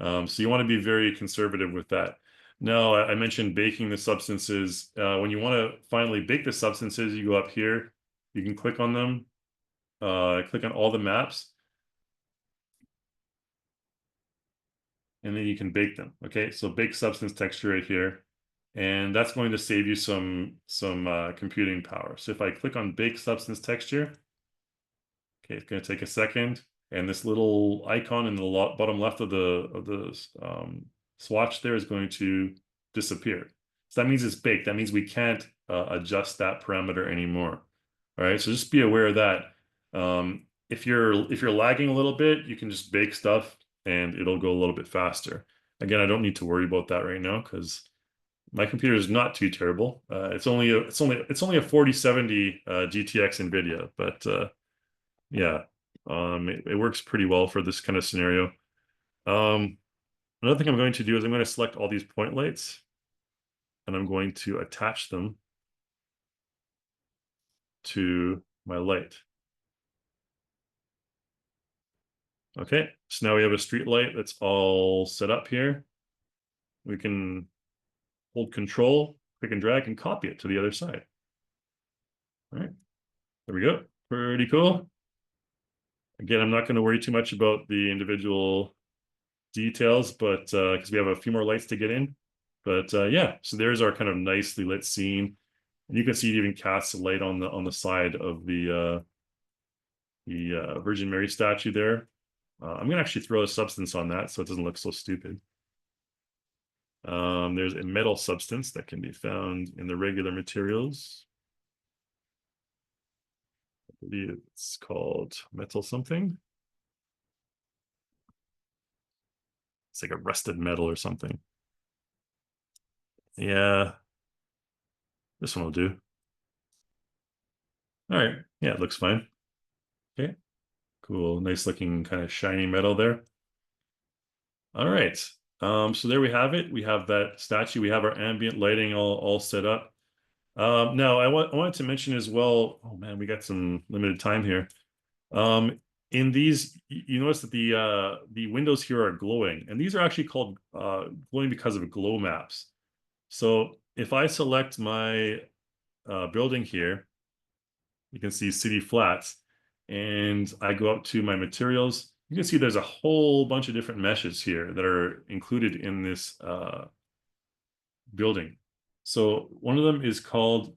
Speaker 1: so you want to be very conservative with that. Now, I mentioned baking the substances. When you want to finally bake the substances, you go up here. You can click on them, click on all the maps, and then you can bake them. Okay, so bake substance texture right here, and that's going to save you some computing power. So if I click on bake substance texture, okay, it's going to take a second, and this little icon in the bottom left of the swatch there is going to disappear. So that means it's baked. That means we can't adjust that parameter anymore. All right, so just be aware of that. If you're lagging a little bit, you can just bake stuff and it'll go a little bit faster. Again, I don't need to worry about that right now because my computer is not too terrible. It's only a 4070 GTX NVIDIA, but yeah, it works pretty well for this kind of scenario. Another thing I'm going to do is I'm going to select all these point lights and I'm going to attach them to my light. Okay, so now we have a street light that's all set up here. We can hold Control, click and drag and copy it to the other side. All right, there we go. Pretty cool. Again, I'm not going to worry too much about the individual details, but because we have a few more lights to get in. But yeah, so there's our kind of nicely lit scene. And you can see it even casts a light on the side of the Virgin Mary statue there. I'm gonna actually throw a substance on that so it doesn't look so stupid. There's a metal substance that can be found in the regular materials. I believe it's called metal something. It's like a rusted metal or something. Yeah, this one will do. All right, yeah, it looks fine. Okay, cool, nice looking kind of shiny metal there. All right, so there we have it. We have that statue. We have our ambient lighting all set up. Now I wanted to mention as well. Oh man, we got some limited time here. In these, you notice that the windows here are glowing, and these are actually called glowing because of glow maps. So if I select my building here, you can see city flats, and I go up to my materials. You can see there's a whole bunch of different meshes here that are included in this building. So one of them is called,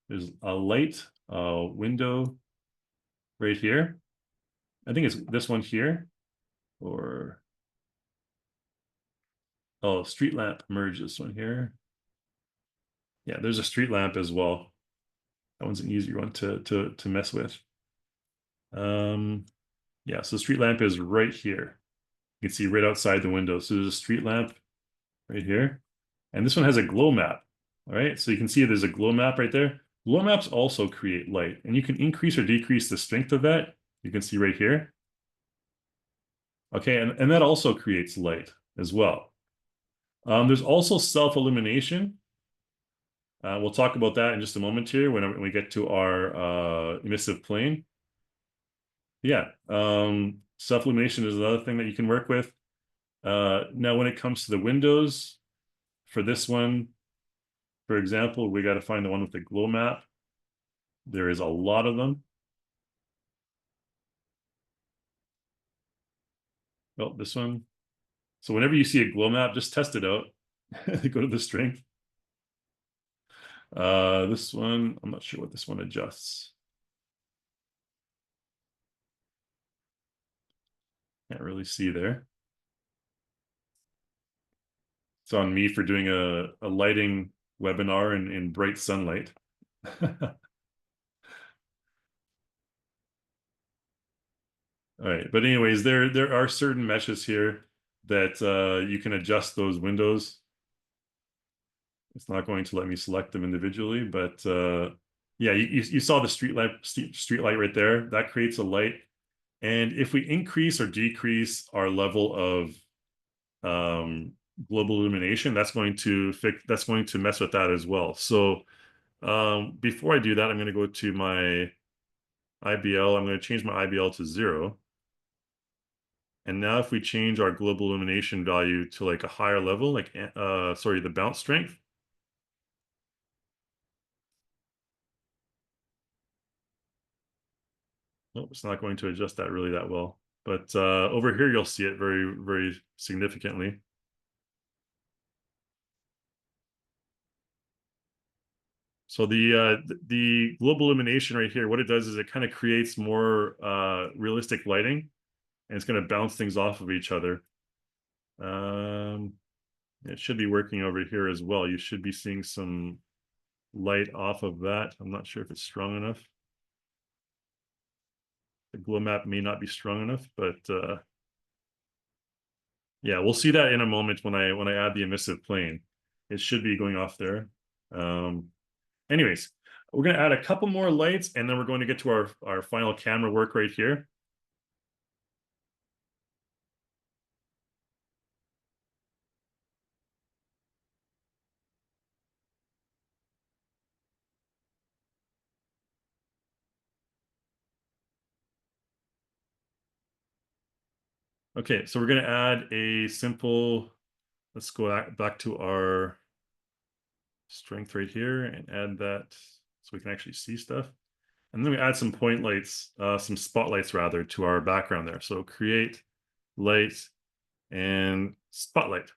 Speaker 1: there's a light window right here. I think it's this one here, or, oh, street lamp merge this one here. Yeah, there's a street lamp as well. That one's an easier one to mess with. Yeah, so the street lamp is right here. You can see right outside the window. So there's a street lamp right here. And this one has a glow map. All right, so you can see there's a glow map right there. Glow maps also create light, and you can increase or decrease the strength of that. You can see right here. Okay, and that also creates light as well. There's also self-illumination. We'll talk about that in just a moment here when we get to our emissive plane. Yeah, self-illumination is another thing that you can work with. Now, when it comes to the windows, for this one, for example, we got to find the one with the glow map. There is a lot of them. Oh, this one. So whenever you see a glow map, just test it out. Go to the strength. This one, I'm not sure what this one adjusts. Can't really see there. It's on me for doing a lighting webinar in bright sunlight. All right, but anyways, there are certain meshes here that you can adjust those windows. It's not going to let me select them individually, but yeah, you saw the street light right there. That creates a light, and if we increase or decrease our level of global illumination, that's going to mess with that as well. So before I do that, I'm going to go to my IBL. I'm going to change my IBL to 0. And now if we change our global illumination value to like a higher level, like, sorry, the bounce strength. Nope, it's not going to adjust that really that well. But over here, you'll see it very, very significantly. So the global illumination right here, what it does is it kind of creates more realistic lighting, and it's going to bounce things off of each other. It should be working over here as well. You should be seeing some light off of that. I'm not sure if it's strong enough. The glow map may not be strong enough, but yeah, we'll see that in a moment when I add the emissive plane. It should be going off there. Anyways, we're going to add a couple more lights, and then we're going to get to our final camera work right here. Okay, so we're going to add a simple, let's go back to our strength right here and add that so we can actually see stuff. And then we add some point lights, some spotlights rather, to our background there. So create light and spotlight.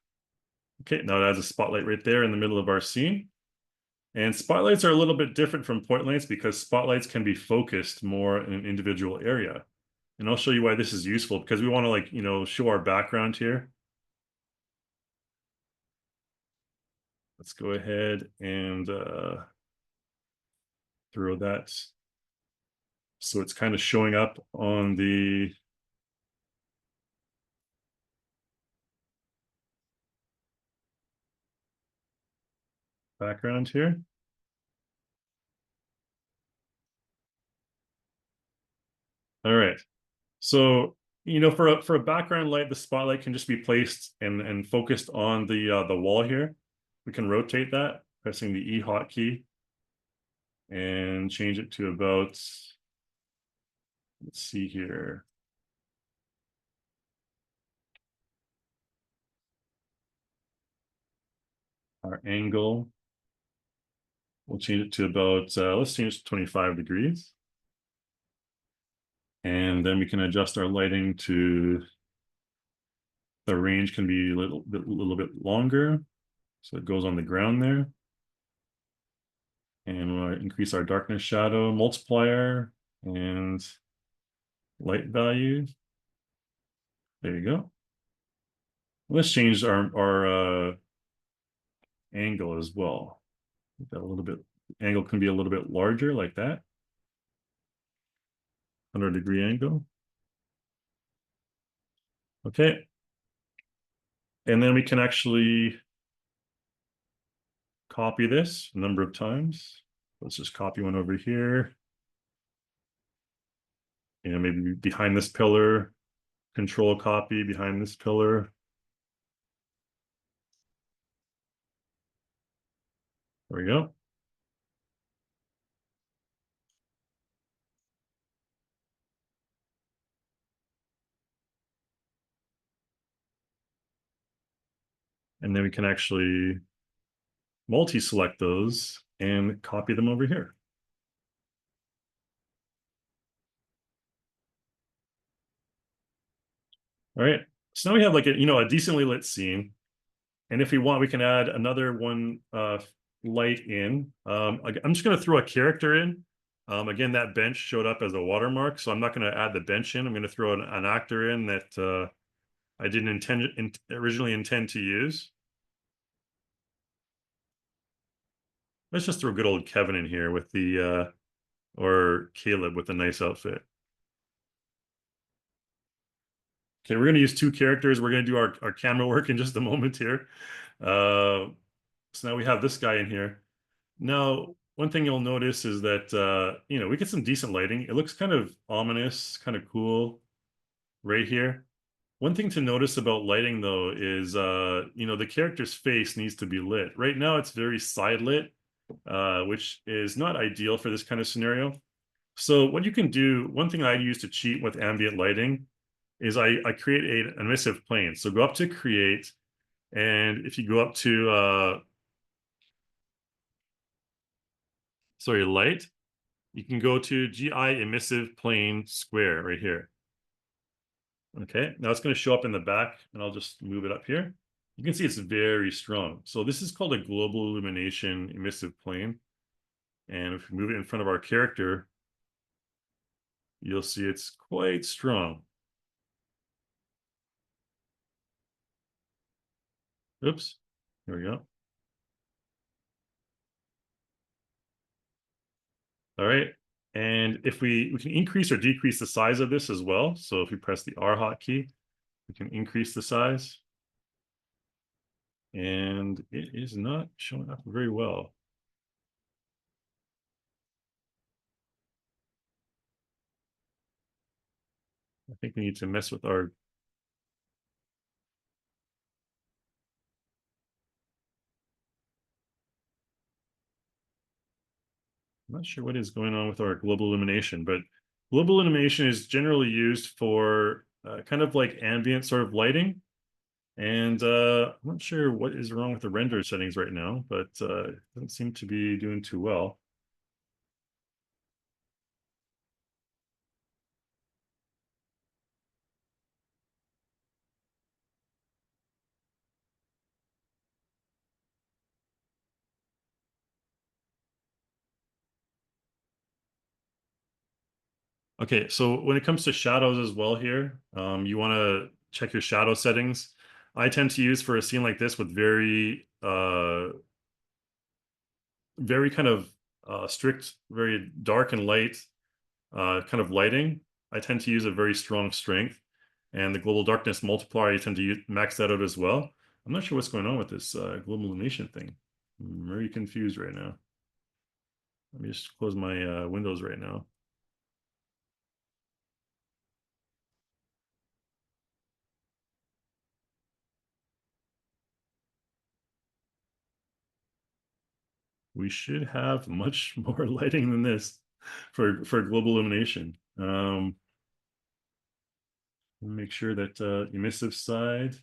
Speaker 1: Okay, now it adds a spotlight right there in the middle of our scene. And spotlights are a little bit different from point lights because spotlights can be focused more in an individual area. And I'll show you why this is useful because we want to show our background here. Let's go ahead and throw that. So it's kind of showing up on the background here. All right. So, for a background light, the spotlight can just be placed and focused on the wall here. We can rotate that, pressing the E hotkey and change it to about, let's see here. Our angle, we'll change it to about, let's change it to 25 degrees. And then we can adjust our lighting to, the range can be a little bit longer. So it goes on the ground there. And we'll increase our darkness shadow multiplier and light value. There you go. Let's change our angle as well. That a little bit, angle can be a little bit larger like that. 100-degree angle. Okay. And then we can actually copy this a number of times. Let's just copy one over here. Maybe behind this pillar, control copy behind this pillar. There we go. And then we can actually multi-select those and copy them over here. All right. So now we have like a decently lit scene. And if we want, we can add another one light in. I'm just going to throw a character in. Again, that bench showed up as a watermark, so I'm not going to add the bench in. I'm going to throw an actor in that I didn't originally intend to use. Let's just throw good old Kevin in here with the or Caleb with a nice outfit. Okay, we're going to use two characters. We're going to do our camera work in just a moment here. So now we have this guy in here. Now, one thing you'll notice is that, we get some decent lighting. It looks kind of ominous, kind of cool right here. One thing to notice about lighting, though, is, the character's face needs to be lit. Right now, it's very side lit, which is not ideal for this kind of scenario. So what you can do, one thing I use to cheat with ambient lighting is I create an emissive plane. So go up to create, and if you go up to, light, you can go to GI emissive plane square right here. Okay, now it's going to show up in the back, and I'll just move it up here. You can see it's very strong. So this is called a global illumination emissive plane. And if we move it in front of our character, you'll see it's quite strong. Oops, here we go. All right. And if we can increase or decrease the size of this as well. So if we press the R hotkey, we can increase the size. And it is not showing up very well. I think we need to mess with our... I'm not sure what is going on with our global illumination, but global illumination is generally used for kind of like ambient sort of lighting. And I'm not sure what is wrong with the render settings right now, but it doesn't seem to be doing too well. Okay, so when it comes to shadows as well here, you want to check your shadow settings. I tend to use for a scene like this with very kind of strict, very dark and light kind of lighting. I tend to use a very strong strength, and the global darkness multiplier, I tend to max that out as well. I'm not sure what's going on with this global illumination thing. I'm very confused right now. Let me just close my windows right now. We should have much more lighting than this for global illumination. Make sure that emissive side.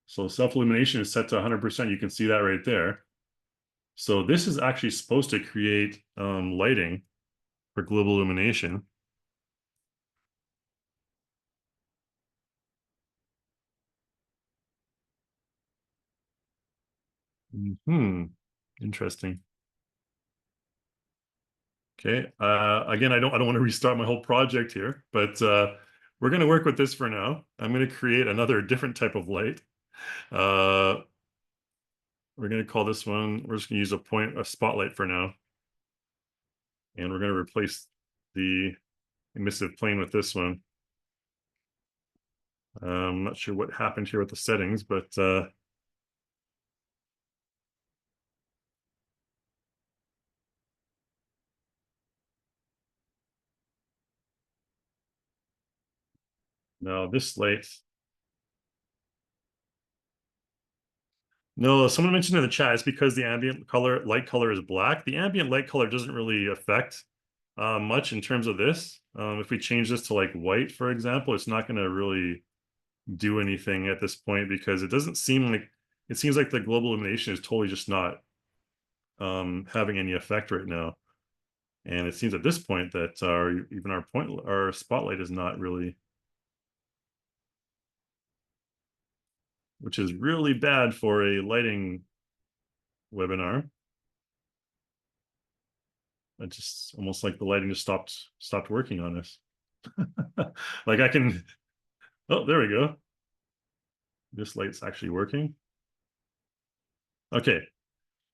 Speaker 1: So self-illumination is set to 100%. You can see that right there. So this is actually supposed to create lighting for global illumination. Hmm. Interesting. Okay. Again, I don't want to restart my whole project here, but we're going to work with this for now. I'm going to create another different type of light. Uh, we're going to call this one, we're just going to use a spotlight for now. And we're going to replace the emissive plane with this one. I'm not sure what happened here with the settings, but no, this light. No, someone mentioned in the chat it's because the ambient color, light color is black. The ambient light color doesn't really affect much in terms of this. If we change this to like white, for example, it's not going to really do anything at this point because it doesn't seem like it seems like the global illumination is totally just not having any effect right now. And it seems at this point that our spotlight is not really, which is really bad for a lighting webinar. It just almost like the lighting just stopped working on us. Like I can, oh, there we go. This light's actually working. Okay,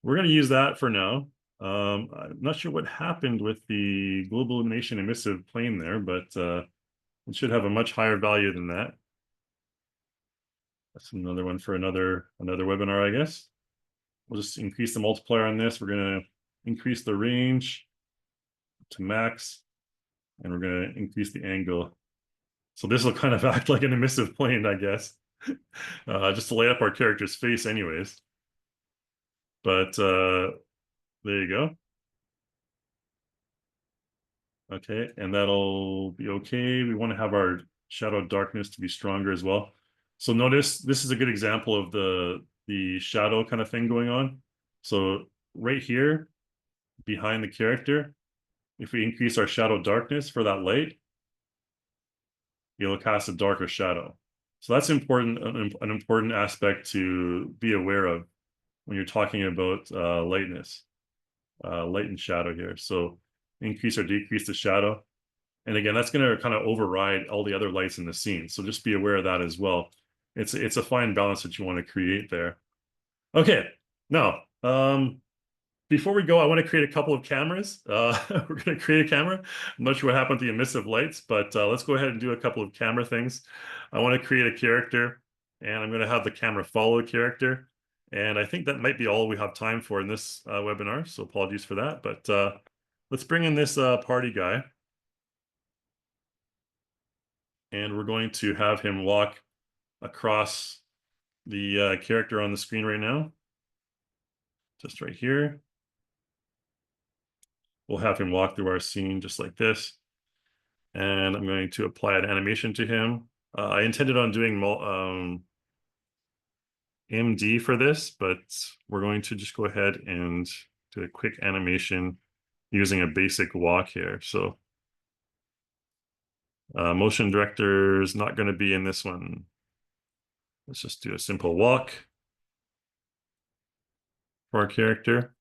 Speaker 1: we're going to use that for now. I'm not sure what happened with the global illumination emissive plane there, but it should have a much higher value than that. That's another one for another webinar, I guess. We'll just increase the multiplier on this. We're going to increase the range to max, and we're going to increase the angle. So this will kind of act like an emissive plane, I guess, just to light up our character's face anyways. But there you go. Okay, and that'll be okay. We want to have our shadow darkness to be stronger as well. So notice this is a good example of the shadow kind of thing going on. So right here, behind the character, if we increase our shadow darkness for that light, it'll cast a darker shadow. So that's important, an important aspect to be aware of when you're talking about lightness, light and shadow here. So increase or decrease the shadow. And again, that's going to kind of override all the other lights in the scene. So just be aware of that as well. It's a fine balance that you want to create there. Okay, now before we go, I want to create a couple of cameras. We're going to create a camera. I'm not sure what happened to the emissive lights, but let's go ahead and do a couple of camera things. I want to create a character, and I'm going to have the camera follow a character. And I think that might be all we have time for in this webinar, so apologies for that. But let's bring in this party guy. And we're going to have him walk across the character on the screen right now. Just right here. We'll have him walk through our scene just like this. And I'm going to apply an animation to him. I intended on doing MD for this, but we're going to just go ahead and do a quick animation using a basic walk here. So motion director is not going to be in this one. Let's just do a simple walk for our character.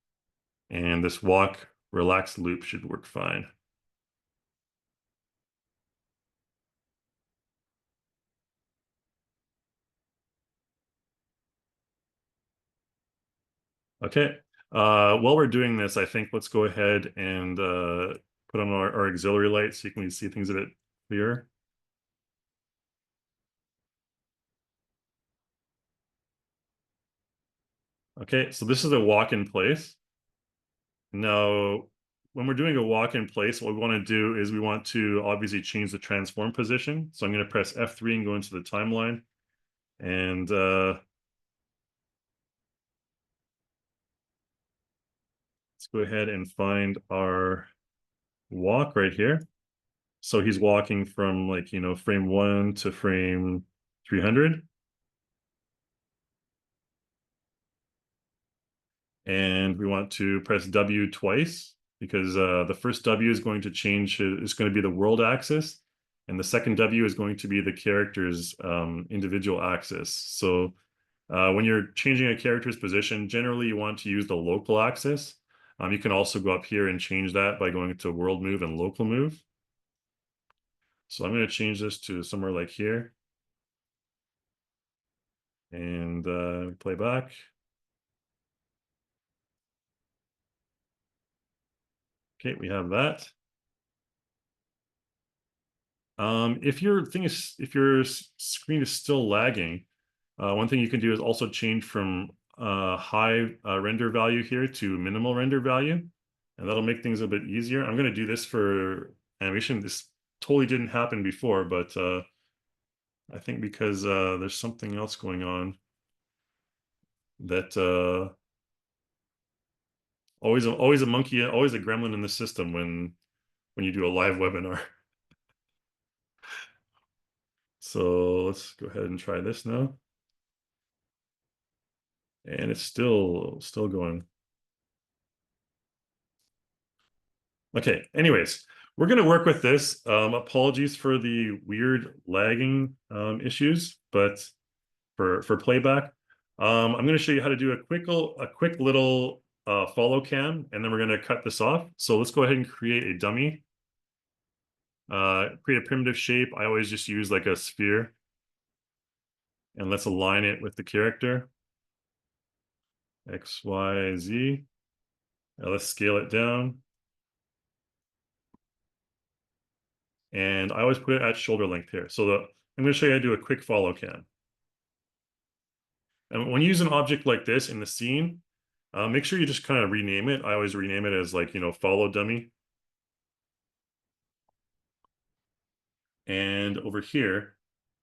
Speaker 1: And this walk relaxed loop should work fine. Okay. While we're doing this, I think let's go ahead and put on our auxiliary light so you can see things a bit clearer. Okay, so this is a walk in place. Now, when we're doing a walk in place, what we want to do is we want to obviously change the transform position. So I'm going to press F3 and go into the timeline. And let's go ahead and find our walk right here. So he's walking from like, frame 1 to frame 300. And we want to press W twice because the first W is going to change, it's going to be the world axis. And the second W is going to be the character's individual axis. So when you're changing a character's position, generally you want to use the local axis. You can also go up here and change that by going to world move and local move. So I'm going to change this to somewhere like here. And play back. Okay, we have that. If your screen is still lagging, one thing you can do is also change from high render value here to minimal render value, and that'll make things a bit easier. I'm going to do this for animation. This totally didn't happen before, but I think because there's something else going on that always a monkey, always a gremlin in the system when you do a live webinar. So let's go ahead and try this now. And it's still going. Okay, anyways, we're going to work with this. Apologies for the weird lagging issues, but for playback, I'm going to show you how to do a quick little follow cam, and then we're going to cut this off. So let's go ahead and create a dummy. Create a primitive shape. I always just use like a sphere. And let's align it with the character. X, Y, Z. Now let's scale it down. And I always put it at shoulder length here. So I'm going to show you how to do a quick follow cam. And when you use an object like this in the scene, make sure you just kind of rename it. I always rename it as like, follow dummy. And over here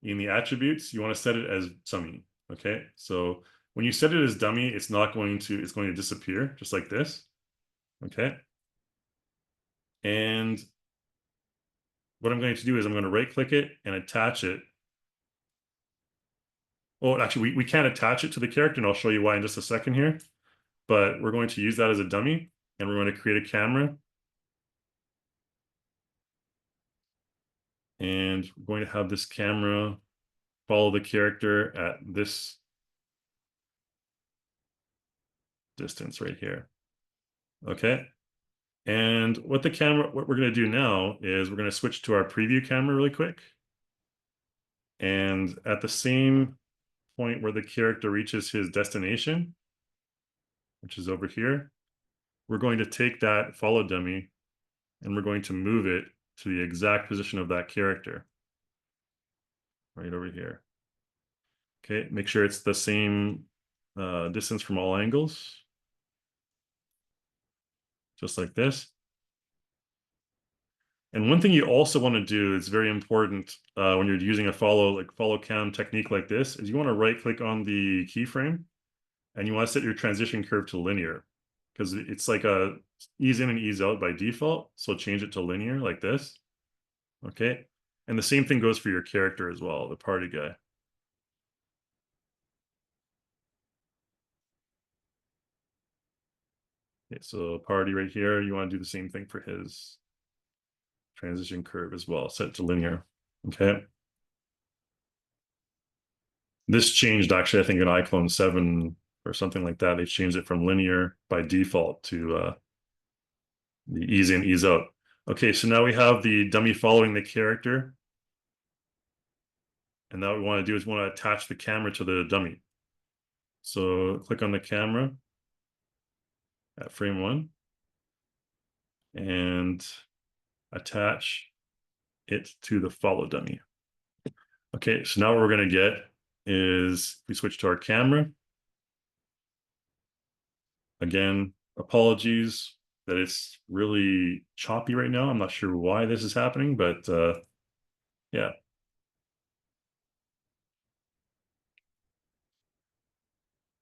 Speaker 1: in the attributes, you want to set it as dummy. Okay. So when you set it as dummy, it's going to disappear just like this. Okay. And what I'm going to do is I'm going to right click it and attach it. Well, actually, we can't attach it to the character, and I'll show you why in just a second here. But we're going to use that as a dummy, and we're going to create a camera. And we're going to have this camera follow the character at this distance right here. Okay. And what we're going to do now is we're going to switch to our preview camera really quick. And at the same point where the character reaches his destination, which is over here, we're going to take that follow dummy and we're going to move it to the exact position of that character. Right over here. Okay, make sure it's the same distance from all angles. Just like this. And one thing you also want to do is very important when you're using a follow cam technique like this is you want to right click on the keyframe and you want to set your transition curve to linear because it's like a ease in and ease out by default. So change it to linear like this. Okay. And the same thing goes for your character as well, the party guy. Okay, so party right here, you want to do the same thing for his transition curve as well, set to linear. Okay. This changed actually, I think in iClone 7 or something like that. They changed it from linear by default to the ease in, ease out. Okay, so now we have the dummy following the character. And now what we want to do is we want to attach the camera to the dummy. So click on the camera at frame 1 and attach it to the follow dummy. Okay, so now what we're going to get is we switch to our camera. Again, apologies that it's really choppy right now. I'm not sure why this is happening, but yeah.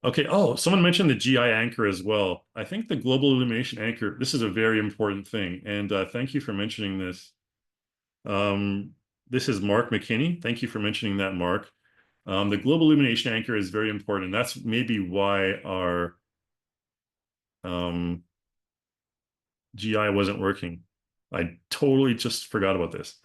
Speaker 1: Okay. Oh, someone mentioned the GI anchor as well. I think the global illumination anchor, this is a very important thing. And thank you for mentioning this. This is Mark McKinney. Thank you for mentioning that, Mark. The global illumination anchor is very important. That's maybe why our GI wasn't working. I totally just forgot about this.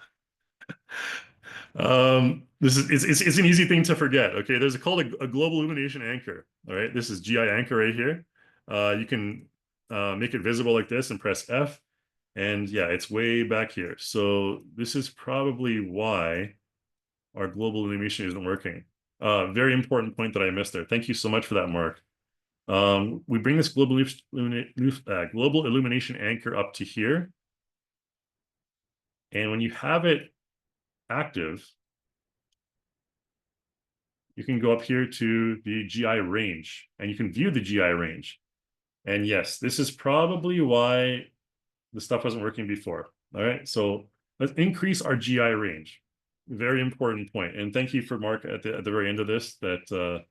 Speaker 1: This is it's an easy thing to forget. Okay, there's called a global illumination anchor. All right, this is GI anchor right here. You can make it visible like this and press F, and yeah, it's way back here. So this is probably why our global illumination isn't working. Very important point that I missed there. Thank you so much for that, Mark. We bring this global illumination anchor up to here, and when you have it active, you can go up here to the GI range and you can view the GI range. And yes, this is probably why the stuff wasn't working before. All right, so let's increase our GI range. Very important point. And thank you for Mark at the very end of this that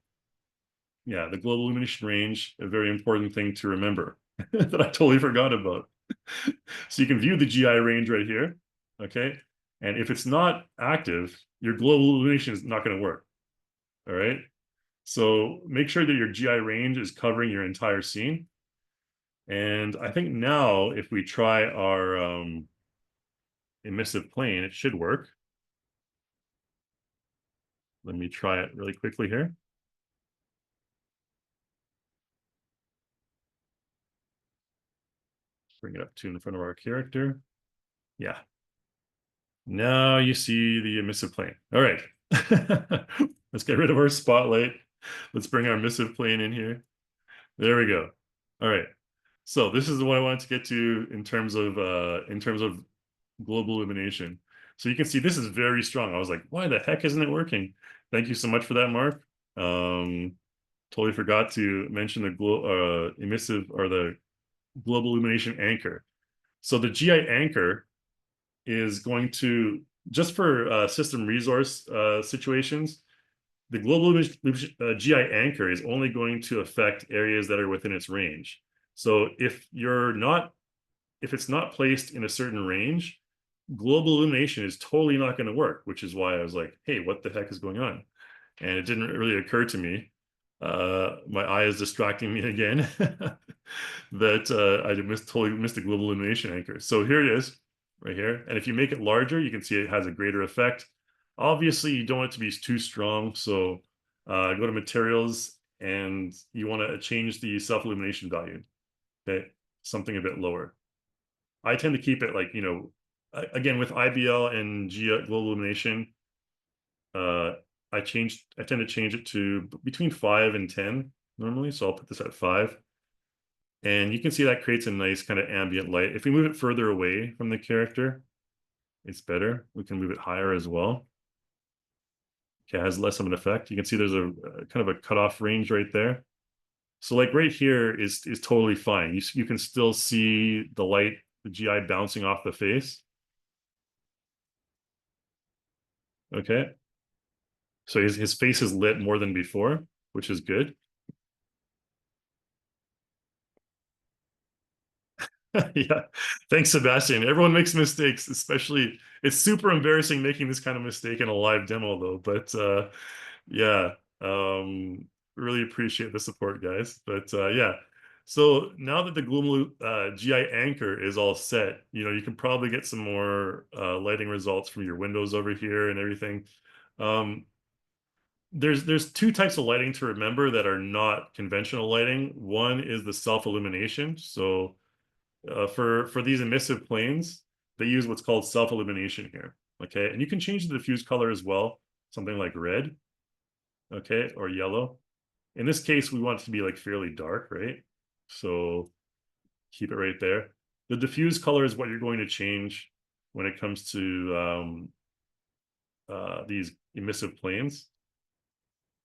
Speaker 1: yeah, the global illumination range, a very important thing to remember that I totally forgot about. So you can view the GI range right here. Okay. And if it's not active, your global illumination is not going to work. All right. So make sure that your GI range is covering your entire scene. And I think now if we try our emissive plane, it should work. Let me try it really quickly here. Bring it up to in front of our character. Yeah. Now you see the emissive plane. All right. Let's get rid of our spotlight. Let's bring our emissive plane in here. There we go. All right. So this is what I wanted to get to in terms of global illumination. So you can see this is very strong. I was like, why the heck isn't it working? Thank you so much for that, Mark. Totally forgot to mention the emissive or the global illumination anchor. So the GI anchor is going to, just for system resource situations, the global GI anchor is only going to affect areas that are within its range. So if it's not placed in a certain range, global illumination is totally not going to work, which is why I was like, hey, what the heck is going on? And it didn't really occur to me. My eye is distracting me again that I totally missed the global illumination anchor. So here it is right here. And if you make it larger, you can see it has a greater effect. Obviously, you don't want it to be too strong. So go to materials and you want to change the self-illumination value. Okay, something a bit lower. I tend to keep it like, again, with IBL and global illumination, I tend to change it to between 5 and 10 normally. So I'll put this at 5. And you can see that creates a nice kind of ambient light. If we move it further away from the character, it's better. We can move it higher as well. Okay, it has less of an effect. You can see there's a kind of a cutoff range right there. So like right here is totally fine. You can still see the light, the GI bouncing off the face. Okay. So his face is lit more than before, which is good. Yeah. Thanks, Sebastian. Everyone makes mistakes, especially it's super embarrassing making this kind of mistake in a live demo though. But yeah, really appreciate the support, guys. But yeah. So now that the Gloom GI anchor is all set, you can probably get some more lighting results from your windows over here and everything. Um, there's two types of lighting to remember that are not conventional lighting. One is the self-illumination. So for these emissive planes, they use what's called self-illumination here. Okay, and you can change the diffuse color as well, something like red, okay, or yellow. In this case, we want it to be like fairly dark, right? So keep it right there. The diffuse color is what you're going to change when it comes to these emissive planes,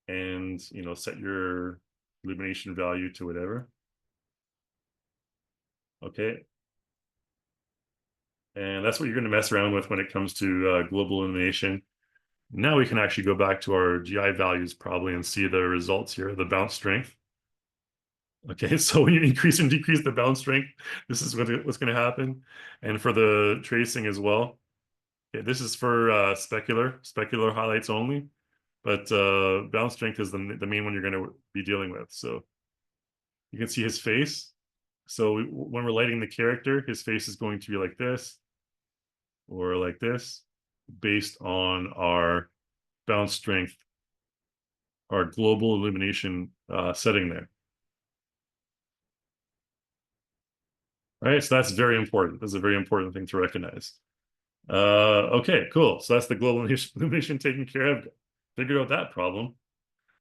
Speaker 1: and set your illumination value to whatever. Okay, and that's what you're going to mess around with when it comes to global illumination. Now we can actually go back to our GI values probably and see the results here, the bounce strength. Okay, so when you increase and decrease the bounce strength, this is what's going to happen. And for the tracing as well. Okay, this is for specular highlights only, but bounce strength is the main one you're going to be dealing with. So you can see his face. So when we're lighting the character, his face is going to be like this or like this based on our bounce strength, our global illumination setting there. All right, so that's very important. That's a very important thing to recognize. Okay, cool. So that's the global illumination taken care of. Figured out that problem.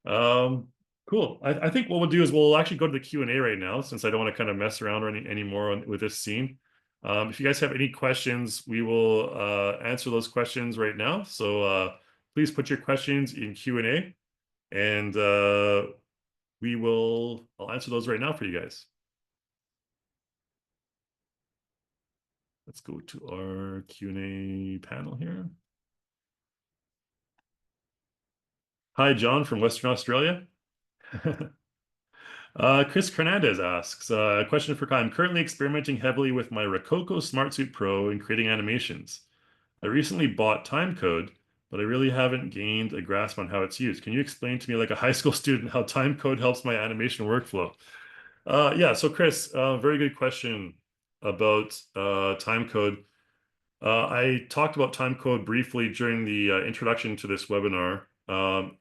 Speaker 1: Um, cool. I think what we'll do is we'll actually go to the Q&A right now, since I don't want to kind of mess around or anymore with this scene. If you guys have any questions, we will answer those questions right now. So please put your questions in Q&A, and I'll answer those right now for you guys. Let's go to our Q&A panel here. Hi, John from Western Australia. Chris Hernandez asks, a question for Kai. I'm currently experimenting heavily with my Rococo SmartSuite Pro and creating animations. I recently bought timecode, but I really haven't gained a grasp on how it's used. Can you explain to me, like a high school student, how timecode helps my animation workflow? Yeah, so Chris, very good question about timecode. I talked about timecode briefly during the introduction to this webinar.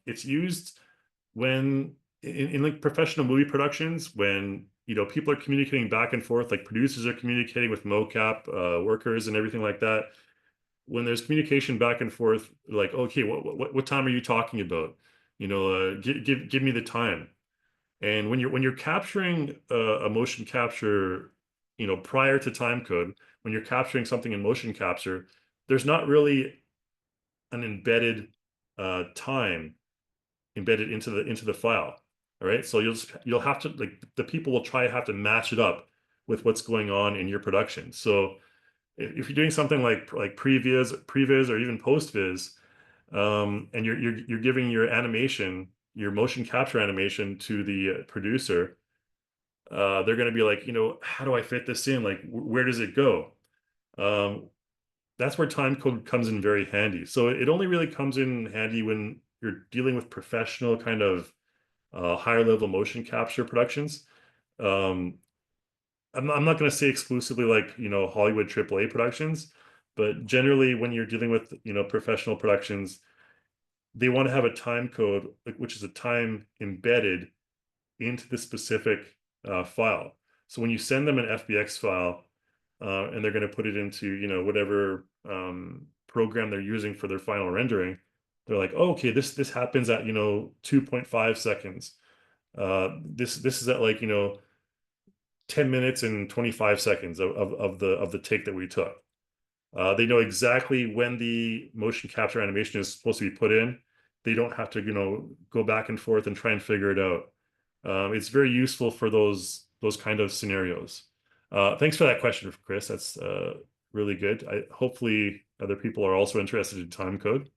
Speaker 1: It's used when in like professional movie productions, when people are communicating back and forth, like producers are communicating with mocap workers and everything like that. When there's communication back and forth, like, okay, what time are you talking about? Give me the time. And when you're capturing a motion capture, prior to timecode, when you're capturing something in motion capture, there's not really an embedded time embedded into the file. All right, so you'll have to, like, the people will have to match it up with what's going on in your production. So if you're doing something like previs or even post-viz, and you're giving your animation, your motion capture animation to the producer, they're going to be like, how do I fit this in? Like, where does it go? Um, that's where time code comes in very handy. So it only really comes in handy when you're dealing with professional kind of higher level motion capture productions. Um, I'm not going to say exclusively like, Hollywood AAA productions, but generally when you're dealing with, professional productions, they want to have a time code, which is a time embedded into the specific file. So when you send them an FBX file, and they're going to put it into, whatever program they're using for their final rendering, they're like, oh, okay, this happens at 2.5 seconds. This is at like 10 minutes and 25 seconds of the take that we took. They know exactly when the motion capture animation is supposed to be put in. They don't have to go back and forth and try and figure it out. It's very useful for those kind of scenarios. Thanks for that question, Chris. That's really good. Hopefully other people are also interested in time code.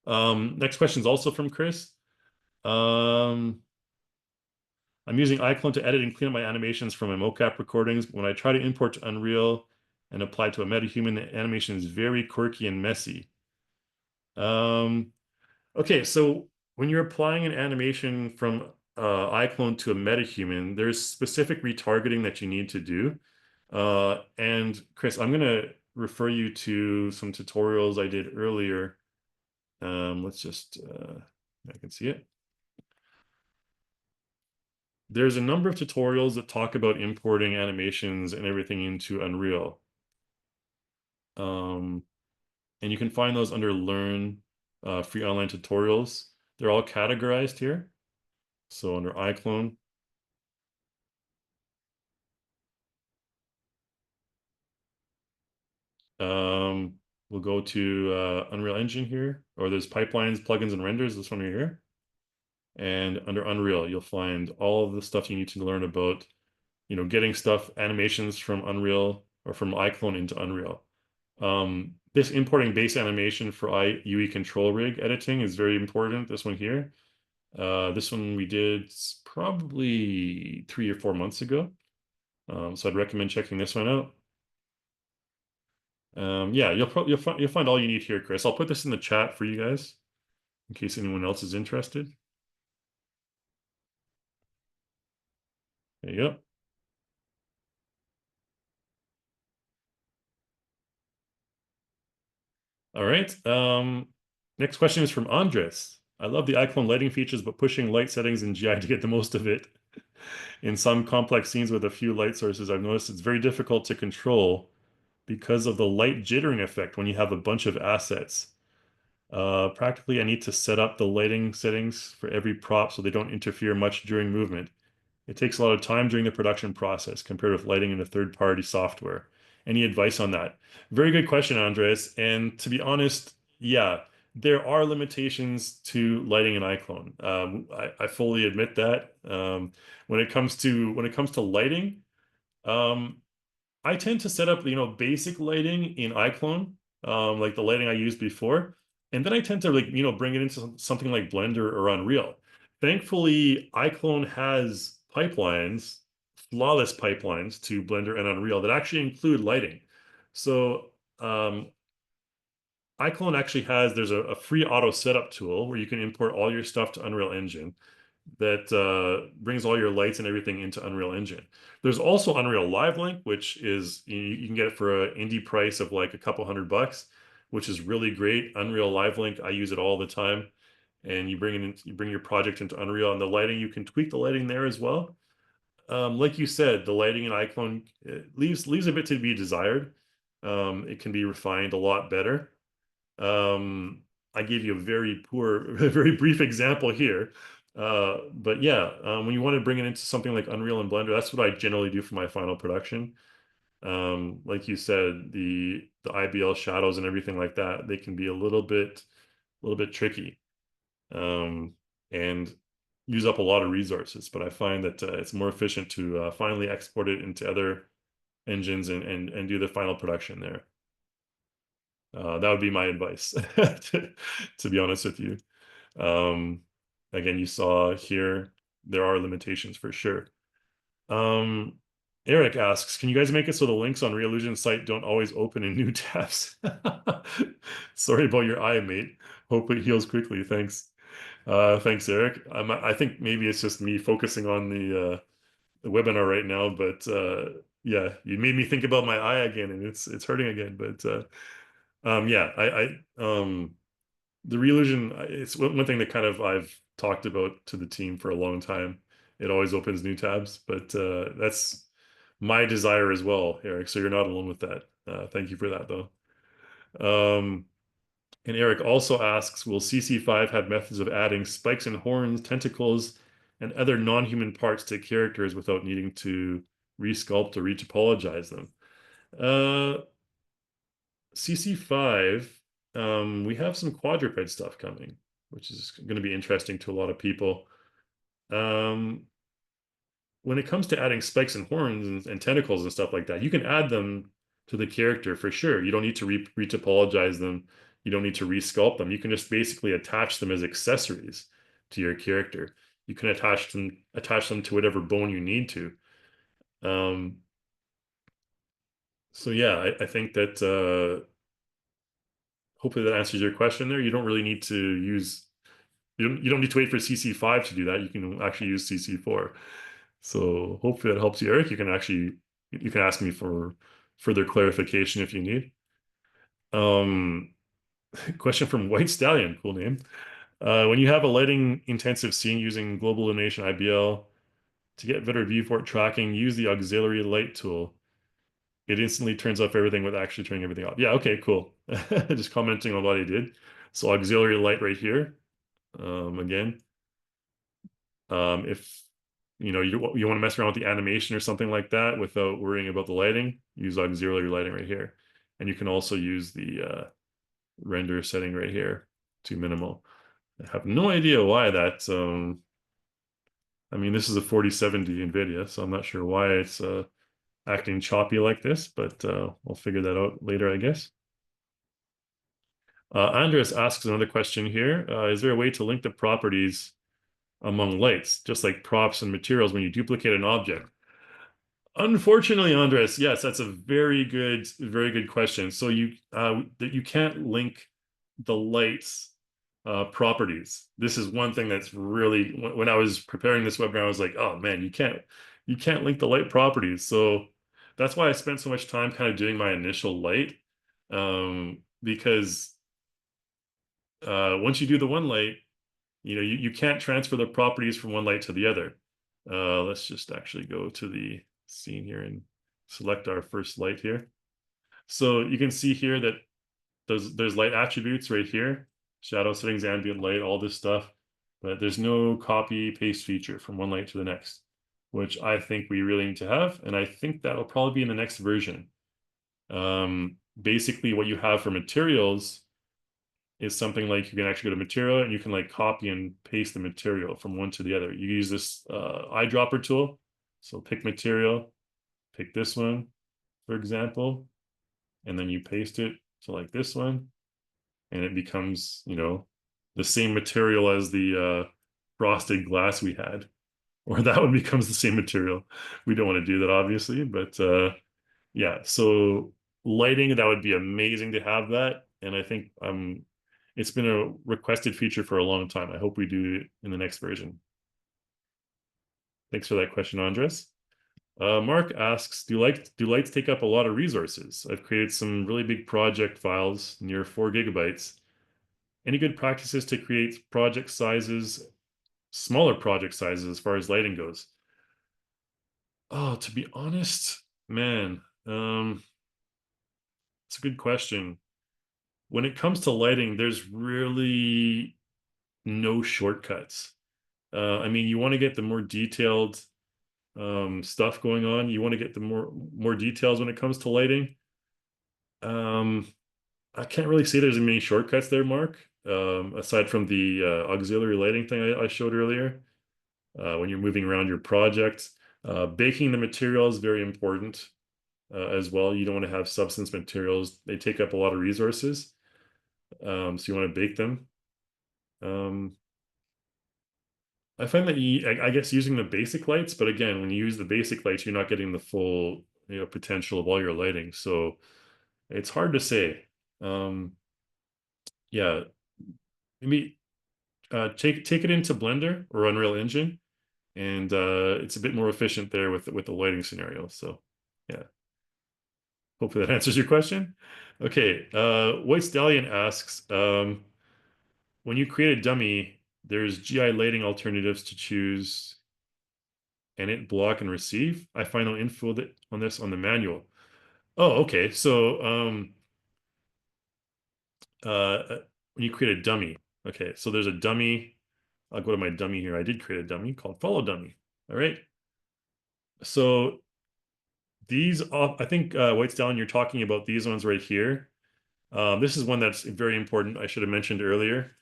Speaker 1: Next question is also from Chris. Um, I'm using iClone to edit and clean up my animations from my mocap recordings. When I try to import to Unreal and apply to a metahuman, the animation is very quirky and messy. Um, okay, so when you're applying an animation from iClone to a metahuman, there's specific retargeting that you need to do. And Chris, I'm gonna refer you to some tutorials I did earlier. Let's just, I can see it. There's a number of tutorials that talk about importing animations and everything into Unreal. And you can find those under Learn free online tutorials. They're all categorized here. So under iClone, we'll go to Unreal Engine here, or there's pipelines, plugins, and renders, this one right here. And under Unreal, you'll find all of the stuff you need to learn about, getting stuff, animations from Unreal or from iClone into Unreal. This importing base animation for UE control rig editing is very important. This one here. This one we did probably 3 or 4 months ago. So I'd recommend checking this one out. Yeah, you'll find all you need here, Chris. I'll put this in the chat for you guys in case anyone else is interested. There you go. All right. Next question is from Andres. I love the iClone lighting features, but pushing light settings in GI to get the most of it. In some complex scenes with a few light sources, I've noticed it's very difficult to control because of the light jittering effect when you have a bunch of assets. Practically, I need to set up the lighting settings for every prop so they don't interfere much during movement. It takes a lot of time during the production process compared with lighting in a third-party software. Any advice on that? Very good question, Andres. And to be honest, yeah, there are limitations to lighting in iClone. I fully admit that. When it comes to lighting, um, I tend to set up, basic lighting in iClone, like the lighting I used before, and then I tend to bring it into something like Blender or Unreal. Thankfully, iClone has pipelines, flawless pipelines to Blender and Unreal that actually include lighting. So iClone actually there's a free auto setup tool where you can import all your stuff to Unreal Engine that brings all your lights and everything into Unreal Engine. There's also Unreal Live Link, which is you can get it for an indie price of like a couple $100, which is really great. Unreal Live Link, I use it all the time. And you bring your project into Unreal, and the lighting, you can tweak the lighting there as well. Like you said, the lighting in iClone leaves a bit to be desired. It can be refined a lot better. I gave you a very poor, very brief example here. But yeah, when you want to bring it into something like Unreal and Blender, that's what I generally do for my final production. Like you said, the IBL shadows and everything like that, they can be a little bit tricky, um, and use up a lot of resources. But I find that it's more efficient to finally export it into other engines and do the final production there. That would be my advice, to be honest with you. Um, Again, you saw here there are limitations for sure. Um, Eric asks, can you guys make it so the links on Reallusion's site don't always open in new tabs? Sorry about your eye, mate. Hope it heals quickly. Thanks. Thanks, Eric. I think maybe it's just me focusing on the webinar right now, but yeah, you made me think about my eye again, and it's hurting again. But yeah, the Reillusion, it's one thing that kind of I've talked about to the team for a long time. It always opens new tabs, but that's my desire as well, Eric. So you're not alone with that. Thank you for that, though. Um, and Eric also asks, will CC5 have methods of adding spikes and horns, tentacles, and other non-human parts to characters without needing to resculpt or retopologize them? CC5, we have some quadruped stuff coming, which is going to be interesting to a lot of people. Um, when it comes to adding spikes and horns and tentacles and stuff like that, you can add them to the character for sure. You don't need to retopologize them. You don't need to resculpt them. You can just basically attach them as accessories to your character. you can attach them to whatever bone you need to. Um, so yeah, I think that hopefully that answers your question there. You don't really need to use you don't need to wait for CC5 to do that. You can actually use CC4. So hopefully that helps you, Eric. You can ask me for further clarification if you need. Um, question from White Stallion, cool name. When you have a lighting intensive scene using global illumination IBL to get better viewport tracking, use the auxiliary light tool. It instantly turns off everything with actually turning everything off. Yeah, okay, cool. Just commenting on what I did. So auxiliary light right here. Again, if you want to mess around with the animation or something like that without worrying about the lighting, use auxiliary lighting right here. And you can also use the render setting right here to minimal. I have no idea why that. I mean, this is a 4070 NVIDIA, so I'm not sure why it's acting choppy like this, but we'll figure that out later, I guess. Andres asks another question here. Is there a way to link the properties among lights, just like props and materials when you duplicate an object? Unfortunately, Andres, yes, that's a very good question. So you can't link the lights properties. This is one thing that's really when I was preparing this webinar, I was like, oh man, you can't link the light properties. So that's why I spent so much time kind of doing my initial light, because once you do the one light, you can't transfer the properties from one light to the other. Let's just actually go to the scene here and select our first light here. So you can see here that there's light attributes right here, shadow settings, ambient light, all this stuff, but there's no copy paste feature from one light to the next, which I think we really need to have, and I think that'll probably be in the next version. Basically what you have for materials is something like you can actually go to material and you can like copy and paste the material from one to the other. You use this eyedropper tool. So pick material, pick this one, for example, and then you paste it to like this one, and it becomes, the same material as the frosted glass we had, or that one becomes the same material. We don't want to do that, obviously, but yeah, so lighting, that would be amazing to have that. And I think it's been a requested feature for a long time. I hope we do it in the next version. Thanks for that question, Andres. Mark asks, do lights take up a lot of resources? I've created some really big project files near 4 gigabytes. Any good practices to create smaller project sizes as far as lighting goes? Oh, to be honest, man, it's a good question. When it comes to lighting, there's really no shortcuts. I mean, you want to get the more detailed stuff going on. You want to get the more details when it comes to lighting. I can't really say there's many shortcuts there, Mark, aside from the auxiliary lighting thing I showed earlier. When you're moving around your project, baking the material is very important as well. You don't want to have substance materials. They take up a lot of resources. So you want to bake them. I find that I guess using the basic lights, but again, when you use the basic lights, you're not getting the full, potential of all your lighting. So it's hard to say. Yeah, maybe take it into Blender or Unreal Engine, and it's a bit more efficient there with the lighting scenario. So yeah, hopefully that answers your question. Okay, White Stallion asks, when you create a dummy, there's GI lighting alternatives to choose and it block and receive. I find no info on this on the manual. Oh, okay. So when you create a dummy, okay, so there's a dummy. I'll go to my dummy here. I did create a dummy called follow dummy. All right. So I think White Stallion, you're talking about these ones right here. This is one that's very important. I should have mentioned earlier.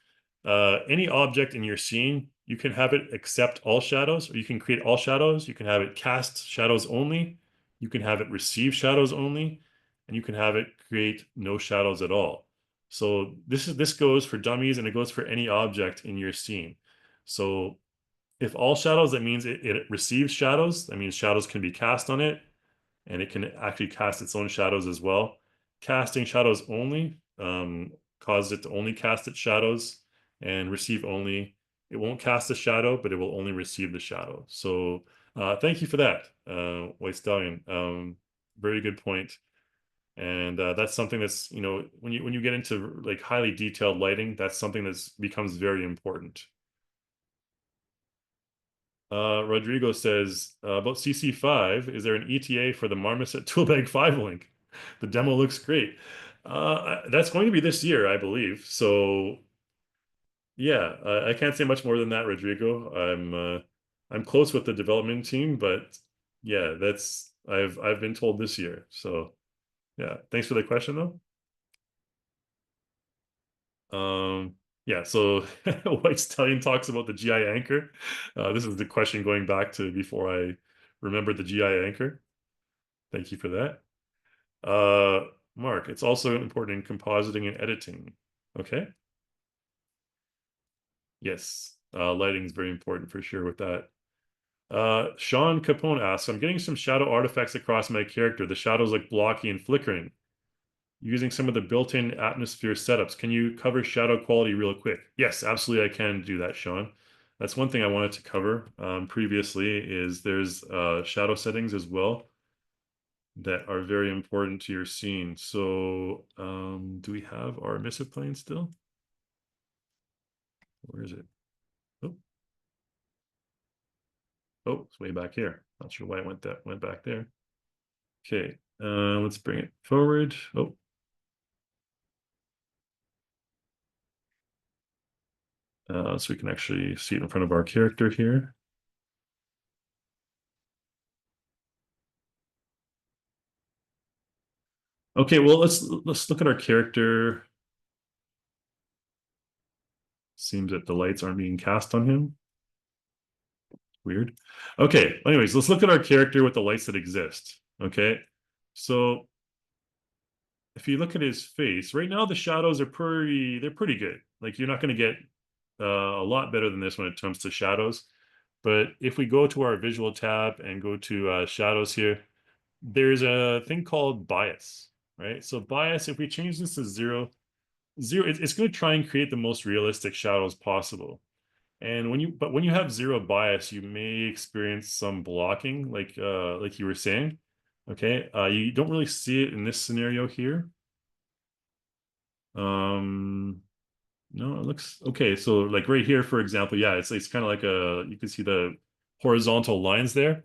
Speaker 1: Any object in your scene, you can have it accept all shadows, or you can create all shadows. You can have it cast shadows only. You can have it receive shadows only, and you can have it create no shadows at all. So this goes for dummies, and it goes for any object in your scene. So If all shadows, that means it receives shadows. That means shadows can be cast on it, and it can actually cast its own shadows as well. Casting shadows only causes it to only cast its shadows, and receive only. It won't cast a shadow, but it will only receive the shadow. So thank you for that, White Stallion. Very good point. And that's something that's, when you get into like highly detailed lighting, that's something that becomes very important. Rodrigo says about CC5, is there an ETA for the Marmoset Toolbag 5 link? The demo looks great. That's going to be this year, I believe. So yeah, I can't say much more than that, Rodrigo. I'm close with the development team, but yeah, that's I've been told this year. So yeah, thanks for the question though. Yeah, so White Stallion talks about the GI anchor. This is the question going back to before I remembered the GI anchor. Thank you for that. Mark, it's also important in compositing and editing. Okay. Yes. Lighting is very important for sure with that. Sean Capone asks, I'm getting some shadow artifacts across my character. The shadows look blocky and flickering. Using some of the built-in atmosphere setups, can you cover shadow quality real quick? Yes, absolutely, I can do that, Sean. That's one thing I wanted to cover previously is there's shadow settings as well that are very important to your scene. So do we have our emissive plane still? Where is it? Oh, oh, it's way back here. Not sure why it went back there. Okay, let's bring it forward. Oh, so we can actually see it in front of our character here. Okay, well let's look at our character. Seems that the lights aren't being cast on him. Weird. Okay, anyways, let's look at our character with the lights that exist. Okay, so if you look at his face, right now the shadows are they're pretty good. Like you're not going to get a lot better than this when it comes to shadows. But if we go to our visual tab and go to shadows here, there's a thing called bias, right? So bias, if we change this to zero, it's going to try and create the most realistic shadows possible. And when you have zero bias, you may experience some blocking, like you were saying. Okay, you don't really see it in this scenario here. Um, no, it looks okay. So like right here, for example, yeah, it's kind of like you can see the horizontal lines there.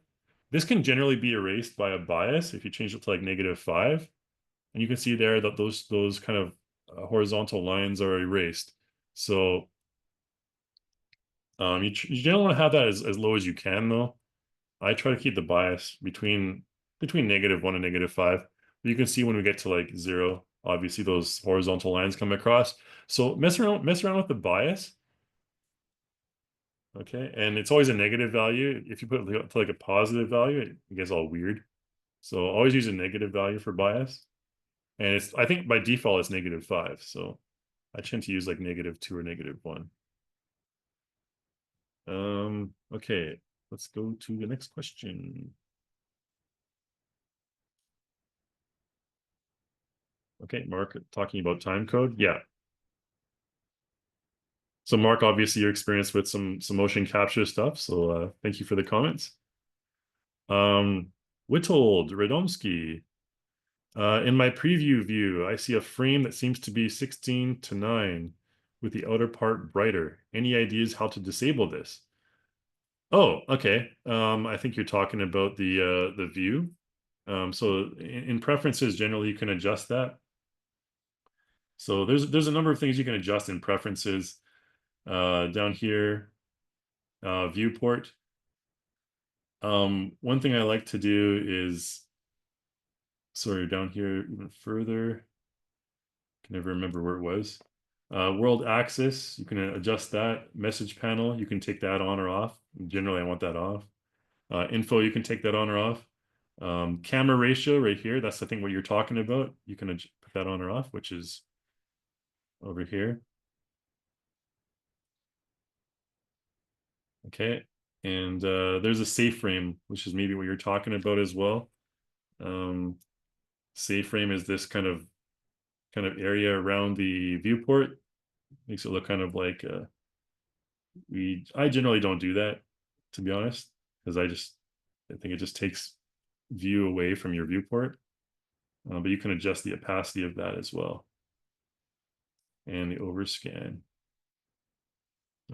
Speaker 1: This can generally be erased by a bias if you change it to like -5, and you can see there that those kind of horizontal lines are erased. So you don't want to have that as low as you can, though. I try to keep the bias between -1 and -5. You can see when we get to like zero, obviously those horizontal lines come across. So mess around with the bias, okay? And it's always a negative value. If you put it to like a positive value, it gets all weird. So always use a negative value for bias. And I think by default it's -5. So I tend to use like -2 or -1. Okay, let's go to the next question. Okay, Mark, talking about time code. Yeah. So Mark, obviously you're experienced with some motion capture stuff. So thank you for the comments. Witold Radomski. In my preview view, I see a frame that seems to be 16:9 with the outer part brighter. Any ideas how to disable this? Oh, okay. I think you're talking about the view. So in preferences, generally you can adjust that. So there's a number of things you can adjust in preferences. Down here, viewport. One thing I like to do is, sorry, down here even further. Can never remember where it was. World axis, you can adjust that. Message panel, you can take that on or off. Generally, I want that off. Info, you can take that on or off. Camera ratio right here, that's the thing what you're talking about. You can put that on or off, which is over here. Okay. And there's a safe frame, which is maybe what you're talking about as well. Um, safe frame is this kind of area around the viewport. Makes it look kind of like I generally don't do that, to be honest, because I think it just takes view away from your viewport. But you can adjust the opacity of that as well, and the overscan.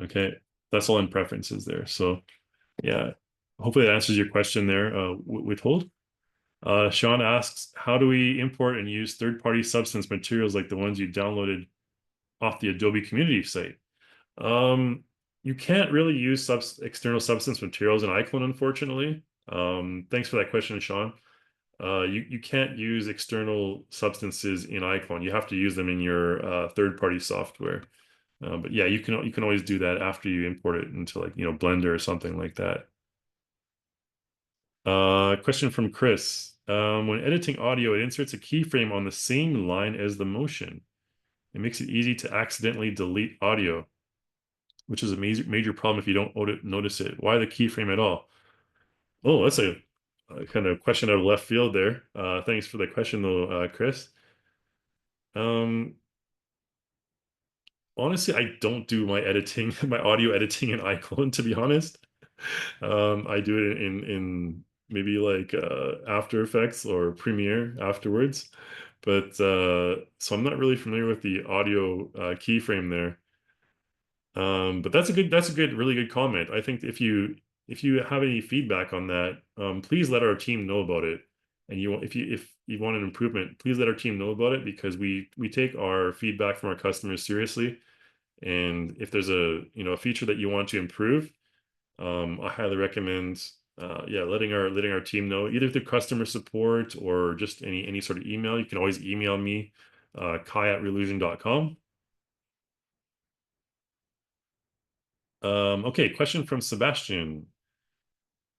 Speaker 1: Okay, that's all in preferences there. So yeah, hopefully that answers your question there, Withhold. Sean asks, how do we import and use third-party substance materials like the ones you downloaded off the Adobe community site? You can't really use external substance materials in iClone, unfortunately. Thanks for that question, Sean. You can't use external substances in iClone. You have to use them in your third-party software. But yeah, you can always do that after you import it into like Blender or something like that. Question from Chris. When editing audio, it inserts a keyframe on the same line as the motion. It makes it easy to accidentally delete audio, which is a major problem if you don't notice it. Why the keyframe at all? Oh, that's a kind of question out of left field there. Thanks for the question though, Chris. Um, Honestly, I don't do my editing, my audio editing in iClone, to be honest. I do it in maybe like After Effects or Premiere afterwards. But so I'm not really familiar with the audio keyframe there. But that's a really good comment. I think if you have any feedback on that, please let our team know about it. And if you want an improvement, please let our team know about it because we take our feedback from our customers seriously. And if there's a feature that you want to improve, I highly recommend yeah, letting our team know either through customer support or just any sort of email. You can always email me, kai@relusion.com. Okay, question from Sebastian.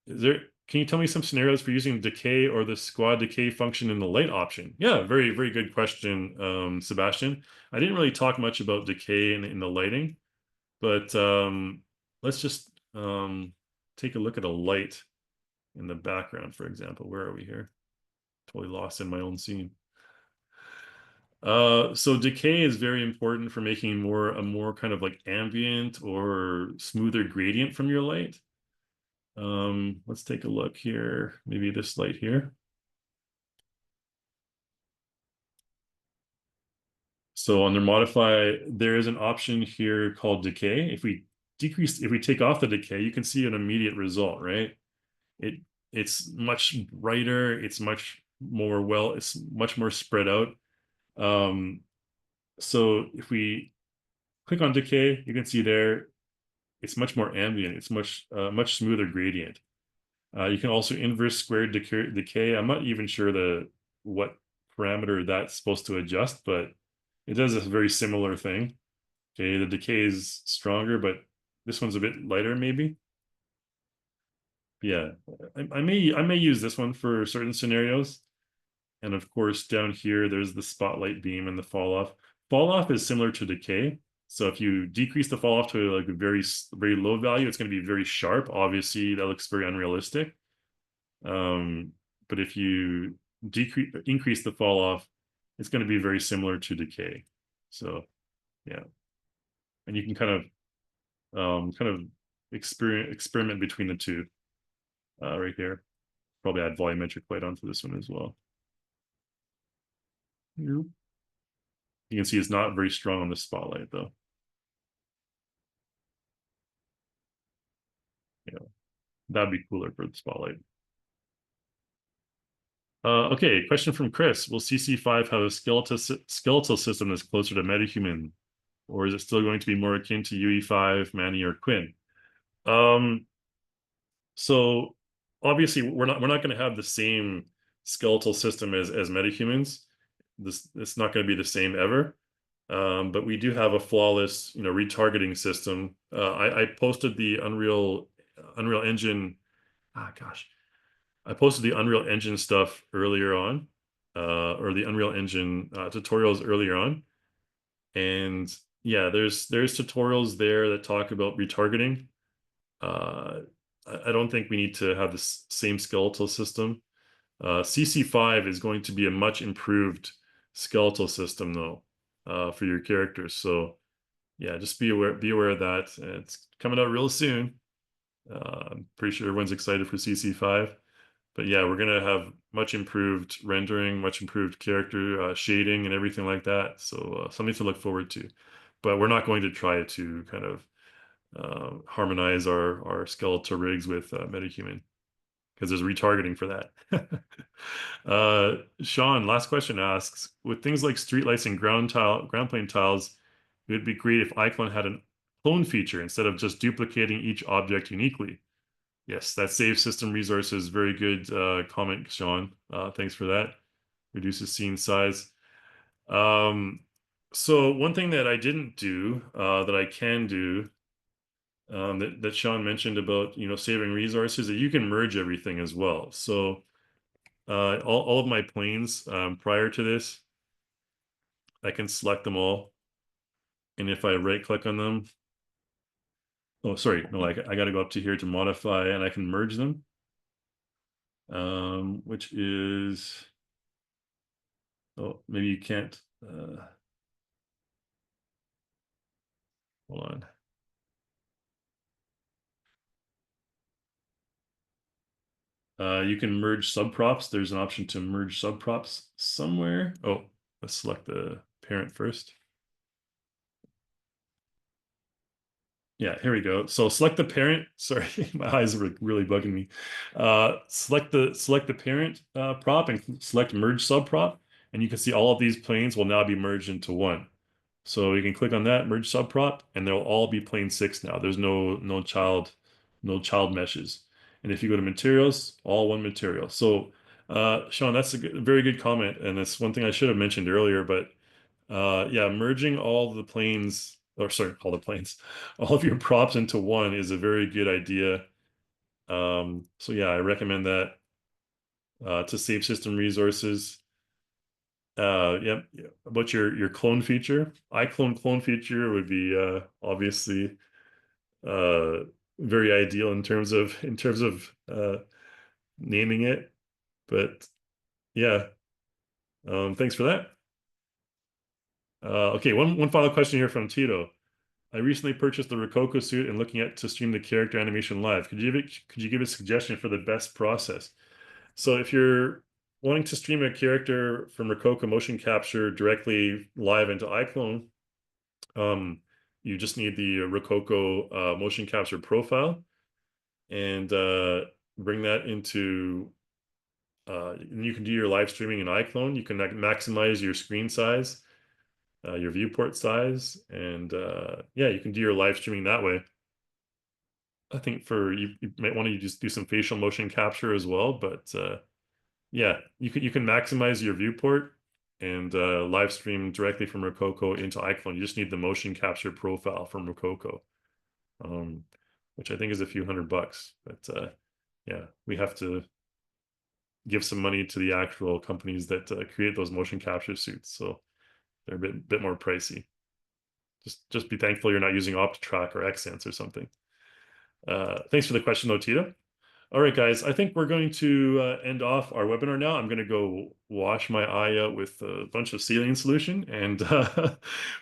Speaker 1: Can you tell me some scenarios for using decay or the squad decay function in the light option? Yeah, very, very good question, Sebastian. I didn't really talk much about decay in the lighting, but let's just take a look at a light in the background, for example. Where are we here? Totally lost in my own scene. So decay is very important for making a more kind of like ambient or smoother gradient from your light. Let's take a look here. Maybe this light here. So under modify, there is an option here called decay. If we take off the decay, you can see an immediate result, right? It's much brighter. It's much more spread out. Um, so if we click on decay, you can see there it's much more ambient. It's much smoother gradient. You can also inverse squared decay. I'm not even sure what parameter that's supposed to adjust, but it does a very similar thing. Okay, the decay is stronger, but this one's a bit lighter, maybe. Yeah, I may use this one for certain scenarios. And of course, down here, there's the spotlight beam and the fall off. Fall off is similar to decay. So if you decrease the fall off to like a very low value, it's going to be very sharp. Obviously, that looks very unrealistic. But if you increase the fall off, it's going to be very similar to decay. So yeah, and you can kind of experiment between the two right here. Probably add volumetric light onto this one as well. Yep. You can see it's not very strong on the spotlight though. Yeah, that'd be cooler for the spotlight. Okay, question from Chris. Will CC5 have a skeletal system that's closer to metahuman? Or is it still going to be more akin to UE5, Manny, or Quinn? Um, so obviously we're not going to have the same skeletal system as metahumans. It's not going to be the same ever. But we do have a flawless, retargeting system. I posted the Unreal Engine. Ah, gosh, I posted the Unreal Engine stuff earlier on, or the Unreal Engine tutorials earlier on, and yeah, there's tutorials there that talk about retargeting. Uh, I don't think we need to have the same skeletal system. CC5 is going to be a much improved skeletal system though, for your characters. So yeah, just be aware of that. It's coming out real soon. I'm pretty sure everyone's excited for CC5. But yeah, we're gonna have much improved rendering, much improved character shading, and everything like that. So something to look forward to. But we're not going to try to kind of harmonize our skeletal rigs with MetaHuman because there's retargeting for that. Sean, last question asks, with things like streetlights and ground plane tiles, it would be great if iClone had a clone feature instead of just duplicating each object uniquely. Yes, that saves system resources. Very good comment, Sean. Thanks for that. Reduces scene size. Um, so one thing that I didn't do that I can do that Sean mentioned about saving resources, that you can merge everything as well. So all of my planes prior to this, I can select them all, and if I right click on them, oh sorry, no, I got to go up to here to modify, and I can merge them, which is, oh, maybe you can't. Hold on. You can merge subprops. There's an option to merge subprops somewhere. Oh, let's select the parent first. Yeah, here we go. So select the parent. Sorry, my eyes are really bugging me. Select the parent prop and select merge subprop, and you can see all of these planes will now be merged into one. So you can click on that merge subprop, and they'll all be plane 6 now. There's no child meshes. And if you go to materials, all one material. So Sean, that's a very good comment, and it's one thing I should have mentioned earlier, but yeah, merging all the planes, or sorry, all the planes, all of your props into one is a very good idea. So yeah, I recommend that to save system resources. Yep. Yeah. About your clone feature, iClone clone feature would be obviously uh, very ideal in terms of naming it. But yeah, thanks for that. Okay, one final question here from Tito. I recently purchased the Rococo suit and looking at to stream the character animation live. Could you give a suggestion for the best process? So if you're wanting to stream a character from Rococo motion capture directly live into iClone, um, you just need the Rococo motion capture profile and bring that into. And you can do your live streaming in iClone. You can maximize your screen size, your viewport size, and yeah, you can do your live streaming that way. I think you might want to just do some facial motion capture as well, but yeah, you can maximize your viewport and live stream directly from Rococo into iClone. You just need the motion capture profile from Rococo, um, which I think is a few $100. But yeah, we have to give some money to the actual companies that create those motion capture suits, so they're a bit more pricey. Just be thankful you're not using OptiTrack or Xsense or something. Thanks for the question, though, Tita. All right, guys, I think we're going to end off our webinar now. I'm going to go wash my eye out with a bunch of saline solution, and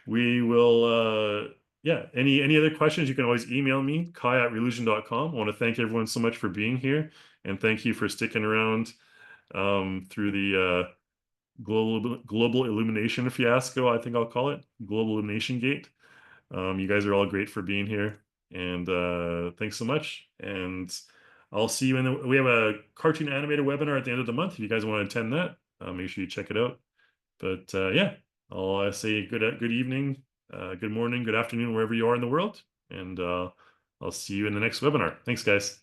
Speaker 1: we will, yeah, any other questions, you can always email me, kai@relusion.com. I want to thank everyone so much for being here, and thank you for sticking around through the global illumination fiasco, I think I'll call it, global illumination gate. You guys are all great for being here, and thanks so much. And I'll see you we have a cartoon animator webinar at the end of the month. If you guys want to attend that, make sure you check it out. But yeah, I'll say good evening, good morning, good afternoon, wherever you are in the world, and I'll see you in the next webinar. Thanks, guys.